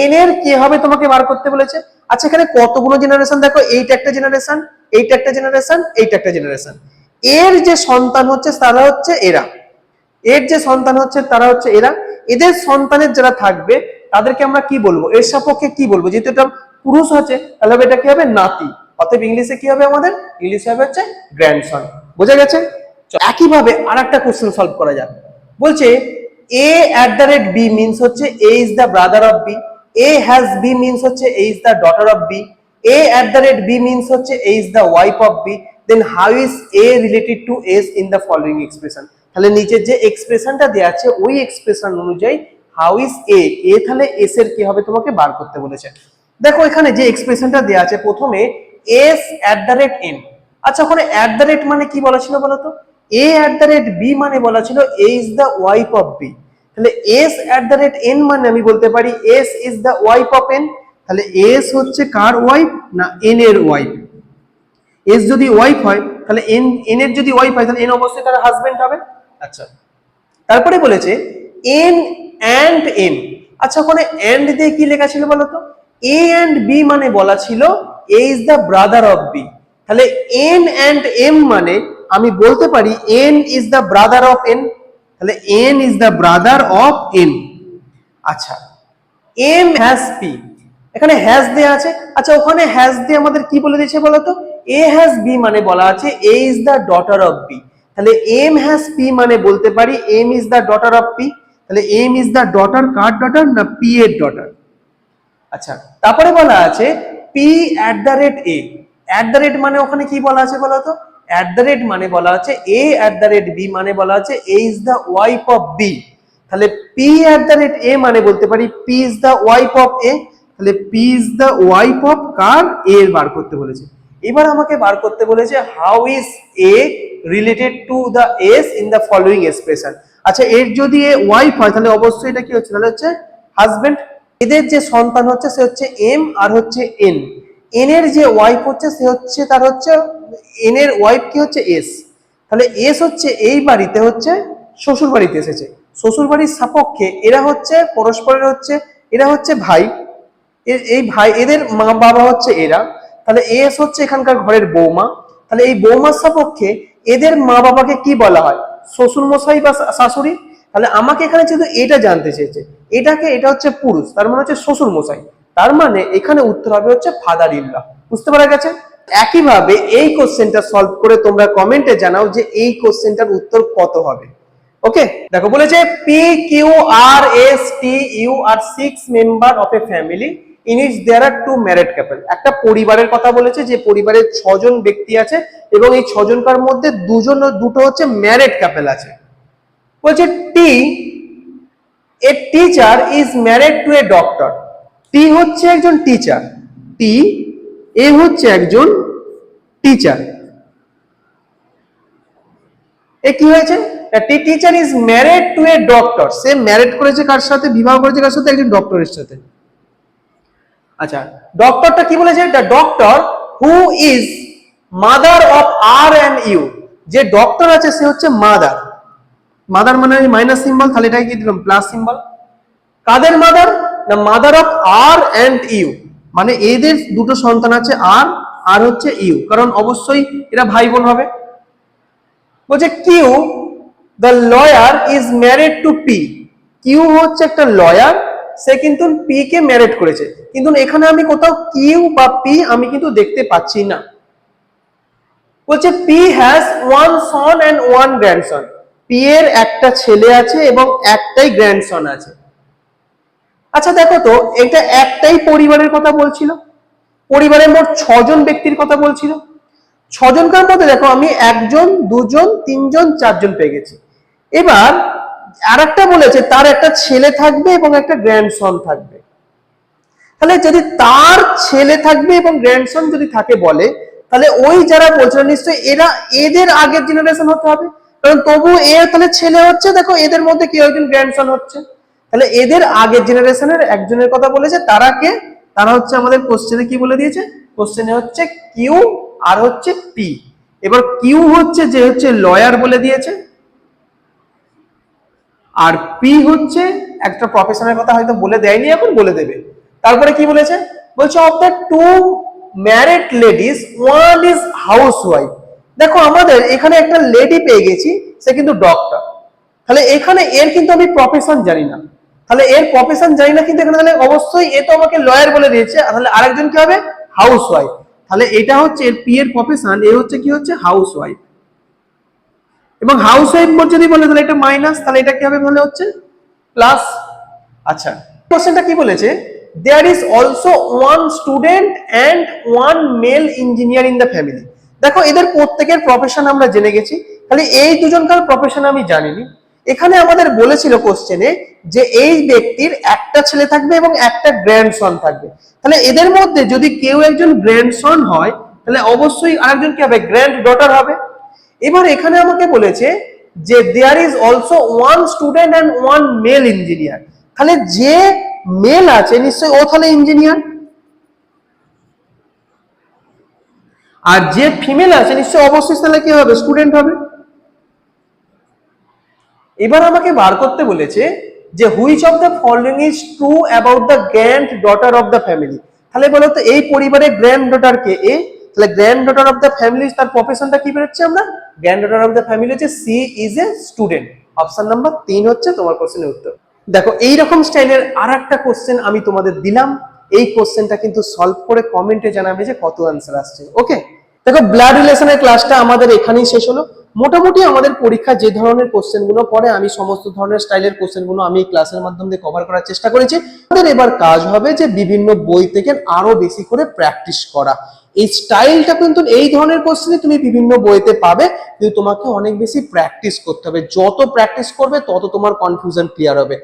S1: এন এর কি হবে তোমাকে বার করতে বলেছে। আচ্ছা, এখানে কতগুলো জেনারেশন দেখো, এইটা একটা জেনারেশন, এইটা একটা জেনারেশন, এইটা একটা জেনারেশন। এর যে সন্তান হচ্ছে তারা হচ্ছে এরা, এর যে সন্তান হচ্ছে তারা হচ্ছে এরা। এদের সন্তানের যারা থাকবে তাদেরকে আমরা কি বলবো? এর সাপেক্ষে কি বলবো? যেহেতু এটা পুরুষ হচ্ছে তাহলে এটা কি হবে? নাতি। অতএব ইংলিশে কি হবে আমাদের? ইংলিশে হবে হচ্ছে গ্র্যান্ডসন। বোঝা গেছে? একইভাবে আরেকটা কোশ্চেন সলভ করা যাক। বলছে a@b মিন্স হচ্ছে a is the brother of b, a has b means হচ্ছে a is the daughter of b, a@b means হচ্ছে a is the wife of b, then how is a related to s in the following expression. তাহলে নিচে যে এক্সপ্রেশনটা দেওয়া আছে ওই এক্সপ্রেশন অনুযায়ী হাউ ইজ a, তাহলে s এর কি হবে তোমাকে বার করতে বলেছে। দেখো এখানে যে এক্সপ্রেশনটা দেওয়া আছে প্রথমে s@n। আচ্ছা ওখানে @ মানে কি বলা ছিল বলতো? a@b মানে বলা ছিল a is the wife of b, তাহলে s@n মানে আমি বলতে পারি s is the wife of n। তাহলে s হচ্ছে কার ওয়াইফ? না n এর ওয়াইফ। s যদি ওয়াইফ হয় তাহলে n এর যদি ওয়াইফ হয় তাহলে n অবশ্যই তার হাজবেন্ড হবে। আচ্ছা তারপরে বলেছে n and n। আচ্ছা ওখানে and দিয়ে কি লেখা ছিল বলতো? a and b মানে বলা ছিল a is the brother of b, তাহলে n and m মানে আমি বলতে পারি n is the brother of n, তাহলে n is the brother of n। আচ্ছা m has p, এখানে has দেয়া আছে। আচ্ছা ওখানে has দিয়ে আমাদের কি বলে দিয়েছে বলতো? a has b মানে বলা আছে a is the daughter of b, তাহলে m has p মানে বলতে পারি m is the daughter of p, তাহলে m is the daughter car daughter? না p এর ডটার। আচ্ছা তারপরে বলা আছে p@a, মানে ওখানে কি বলা আছে বলতো? মানে বলা আছে a@b মানে বলা আছে a is the wife of b, তাহলে p@a মানে বলতে পারি p is the wife of a, তাহলে p is the wife of car? a এর বার করতে বলেছে। এবার আমাকে বার করতে বলেছে how is a related to the s in the following expression। আচ্ছা এর যদি a wife হয় তাহলে অবশ্যই এটা কি হচ্ছে? তাহলে হচ্ছে হাজবেন্ড। এদের যে সন্তান হচ্ছে সে হচ্ছে m আর হচ্ছে n, n এর যে ওয়াইফ হচ্ছে সে হচ্ছে তার হচ্ছে n এর ওয়াইফ কি হচ্ছে s, তাহলে s হচ্ছে এই বাড়িতে হচ্ছে শ্বশুর বাড়িতে এসেছে, শ্বশুর বাড়ির সাপেক্ষে এরা হচ্ছে পরস্পরের হচ্ছে এরা হচ্ছে ভাই, এই ভাই এদের মা বাবা হচ্ছে এরা, তাহলে s হচ্ছে এখানকার ঘরের বৌমা, তাহলে এই বৌমার সাপেক্ষে এদের মা বাবাকে কি বলা হয়? শ্বশুর মশাই বা শাশুড়ি। তাহলে আমাকে এখানে যেহেতু এটা জানতে চেয়েছে, এটা হচ্ছে পুরুষ, তার মানে হচ্ছে শ্বশুর মশাই, তার মানে এখানে উত্তর হবে হচ্ছে ফাদার ইন ল। বুঝতে পারা গেছে? একইভাবে এই কোশ্চেনটা সলভ করে তোমরা কমেন্টে জানাও যে এই কোশ্চেনটার উত্তর কত হবে। ওকে দেখো বলেছে PQRSTU are 6 member of a family in which there are 2 married couple। একটা পরিবারের কথা বলেছে যে পরিবারে 6 জন ব্যক্তি আছে এবং এই 6 জনকার মধ্যে দুটো হচ্ছে ম্যারিড কাপল আছে। বলছে a teacher is married to a doctor. T হচ্ছে একজন টিচার, এ হচ্ছে একজন টিচার। এ কি হয়েছে? T teacher is married to a doctor, সে ম্যারিড করেছে কার সাথে? বিবাহ করেছে কার সাথে? একজন ডক্টরের সাথে। আচ্ছা ডক্টরটা কি বলেছে? The doctor who is mother of R and U. যে ডক্টর আছে সে হচ্ছে মাদার, মাদার মানে মাইনাস সিম্বল, তাহলে এটাকে কি দিলাম? Plus symbol. কাদের মাদার? না mother of R and U, মানে এদের দুটো সন্তান আছে আর হচ্ছে ইউ, কারণ অবশ্যই এরা ভাই বোন হবে। বলছে Q the lawyer is married to P. Q হচ্ছে একটা লয়ার, সে কিন্তু পি কে ম্যারিড করেছে, কিন্তু এখানে আমি কোথাও কিউ বা পি আমি কিন্তু দেখতে পাচ্ছি না। বলছে P has 1 son and 1 grandson. P এর একটা ছেলে আছে এবং একটাই গ্র্যান্ডসন আছে। আচ্ছা দেখো তো এটা একটাই পরিবারের কথা বলছিল, পরিবারের মোট 6 জন ব্যক্তির কথা বলছিল। 6 জনকার মধ্যে দেখো আমি 1 জন 2 জন 3 জন 4 জন পেয়ে গেছি। এবার আরেকটা বলেছে তার একটা ছেলে থাকবে এবং একটা গ্র্যান্ডসন থাকবে। তাহলে যদি তার ছেলে থাকবে এবং গ্র্যান্ডসন যদি থাকে বলে, তাহলে ওই যারা বলছিল নিশ্চয়ই এদের আগের জেনারেশন হতে হবে, কারণ তবু এর তাহলে ছেলে হচ্ছে, দেখো এদের মধ্যে কেউ একজন গ্র্যান্ডসন হচ্ছে, তাহলে এদের আগের জেনারেশনের একজনের কথা বলেছে। তারা কে? তারা হচ্ছে আমাদের কোশ্চেনে কি বলে দিয়েছে? কোশ্চেনে হচ্ছে কিউ আর হচ্ছে পি। এবার কিউ হচ্ছে যে হচ্ছে লয়ার বলে দিয়েছে, আর পি হচ্ছে একটা প্রফেশনের কথা হয়তো বলে দেয়নি, এখন বলে দেবে। তারপরে কি বলেছে? বলছে of the 2 married ladies 1 is housewife. দেখো আমাদের এখানে একটা লেডি পেয়ে গেছি, সে কিন্তু ডক্টর, তাহলে এখানে এর কিন্তু আমি প্রফেশন জানি না, তাহলে এর প্রফেশন জানি না, কিন্তু এখানে তাহলে অবশ্যই এ তো আমাকে লয়ার বলে দিয়েছে, তাহলে আরেকজন কি হবে? হাউসওয়াইফ। তাহলে এটা হচ্ছে এর পি এর প্রফেশন, এ হচ্ছে কি হচ্ছে হাউসওয়াইফ, এবং হাউসওয়াইফ যদি বলে তাহলে এটা মাইনাস, তাহলে এটা কি হবে বলে হচ্ছে প্লাস। আচ্ছা, কোশ্চেনটা কি বলেছে, there is also one student and one male engineer in the family. দেখো এদের প্রত্যেকের প্রফেশন আমরা জেনে গেছি, তাহলে এই দুজনকার প্রফেশন আমি জানিনি। এখানে আমাদের বলেছিল কোশ্চেনে যে এই ব্যক্তির একটা ছেলে থাকবে এবং একটা গ্র্যান্ডসন থাকবে, তাহলে এদের মধ্যে যদি কেউ একজন গ্র্যান্ডসন হয় তাহলে অবশ্যই আরেকজন কি হবে, গ্র্যান্ড ডটার হবে। এবার এখানে আমাকে বলেছে যে there is also one student and one male engineer, তাহলে যে মেল আছে নিশ্চয়ই ও তাহলে ইঞ্জিনিয়ার, আর যে ফিমেল আছে নিশ্চয়ই অবশ্যই তাহলে কি হবে, স্টুডেন্ট হবে। এবার আমাকে বার করতে বলেছে যে which of the following is true about the grand daughter of the family. তাহলে বলো তো এই পরিবারের গ্র্যান্ড ডটার কে, এ, তাহলে granddaughter of the family তার প্রফেশনটা কি বেরোচ্ছে আমরা, granddaughter of the family হচ্ছে she is a student. Option number 3 হচ্ছে তোমার কোশ্চেনের উত্তর। দেখো এইরকম স্টাইলের আরেকটা কোশ্চেন আমি তোমাদের দিলাম, এই কোশ্চেনটা কিন্তু সলভ করে কমেন্টে জানাবে যে কত আনসার আসছে। ওকে, দেখো ব্লাড রিলেশনের ক্লাসটা আমাদের এখানেই শেষ হলো। মোটামুটি আমাদের পরীক্ষা যে ধরনের কোশ্চেন গুলো পড়ে আমি সমস্ত ধরনের স্টাইলের কোশ্চেন গুলো আমি এই ক্লাসের মাধ্যমে কভার করার চেষ্টা করেছি। আমাদের এবার কাজ হবে যে বিভিন্ন বই থেকে আরো বেশি করে প্র্যাকটিস করা। এই স্টাইলটা কিন্তু এই ধরনের কোশ্চেনই তুমি বিভিন্ন বইতে পাবে, কিন্তু তোমাকে অনেক বেশি প্র্যাকটিস করতে হবে। যত প্র্যাকটিস করবে তত তোমার কনফিউশন ক্লিয়ার হবে।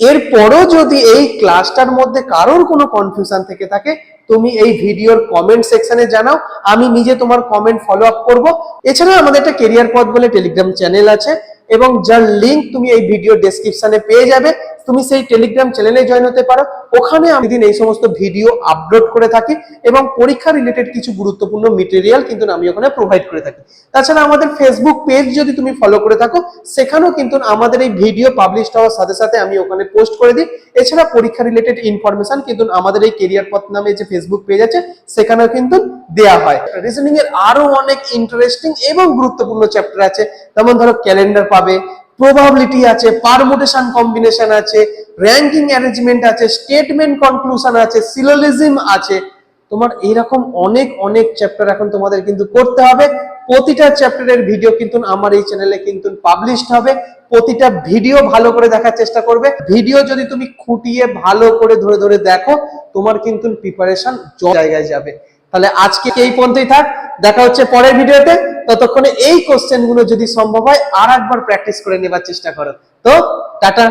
S1: এরপরও যদি এই ক্লাসটার মধ্যে কারোর কোনো কনফিউশন থেকে থাকে তুমি এই ভিডিওর কমেন্ট সেকশনে জানাও, আমি নিজে তোমার কমেন্ট ফলো আপ করবো। এছাড়া আমাদের একটা কেরিয়ার পথ বলে টেলিগ্রাম চ্যানেল আছে, এবং যার লিংক তুমি এই ভিডিও ডেসক্রিপশনে পেয়ে যাবে। তুমি সেই টেলিগ্রাম চ্যানেলে জয়েন হতে পারো, ওখানে আমি দিন এই সমস্ত ভিডিও আপলোড করে থাকি এবং পরীক্ষা রিলেটেড কিছু গুরুত্বপূর্ণ মেটেরিয়াল কিন্তু আমি ওখানে প্রোভাইড করে থাকি। তাছাড়া আমাদের ফেসবুক পেজ যদি তুমি ফলো করে থাকো সেখানেও কিন্তু আমাদের এই ভিডিও পাবলিশ হওয়ার সাথে সাথে আমি ওখানে পোস্ট করে দিই। এছাড়া পরীক্ষা রিলেটেড ইনফরমেশন কিন্তু আমাদের এই কেরিয়ার পথ নামে যে ফেসবুক পেজ আছে সেখানেও কিন্তু দেয়া হয়। রিজনিং এর আরো অনেক ইন্টারেস্টিং এবং গুরুত্বপূর্ণ চ্যাপ্টার আছে, যেমন ধরো ক্যালেন্ডার পাবে, প্রবাবিলিটি আছে, পারমুটেশন কম্বিনেশন আছে, র্যাঙ্কিং অ্যারেঞ্জমেন্ট আছে, স্টেটমেন্ট কনক্লুশন আছে, সিলোজিজম আছে। তোমার এইরকম অনেক অনেক চ্যাপ্টার এখন তোমাদের কিন্তু করতে হবে। প্রতিটা চ্যাপ্টারের ভিডিও কিন্তু আমার এই চ্যানেলে কিন্তু পাবলিশড হবে। প্রতিটা ভিডিও ভালো করে দেখার চেষ্টা করবে। ভিডিও যদি তুমি খুঁটিয়ে ভালো করে ধরে ধরে দেখো তোমার কিন্তু প্রিপারেশন জায়গায় যাবে। তাহলে আজকে এই পর্যন্তই থাক, দেখা হচ্ছে পরের ভিডিওতে। ততক্ষণে এই কোশ্চেন গুলো যদি সম্ভব হয় আর একবার প্র্যাকটিস করে নেবার চেষ্টা করো। তো টাটা।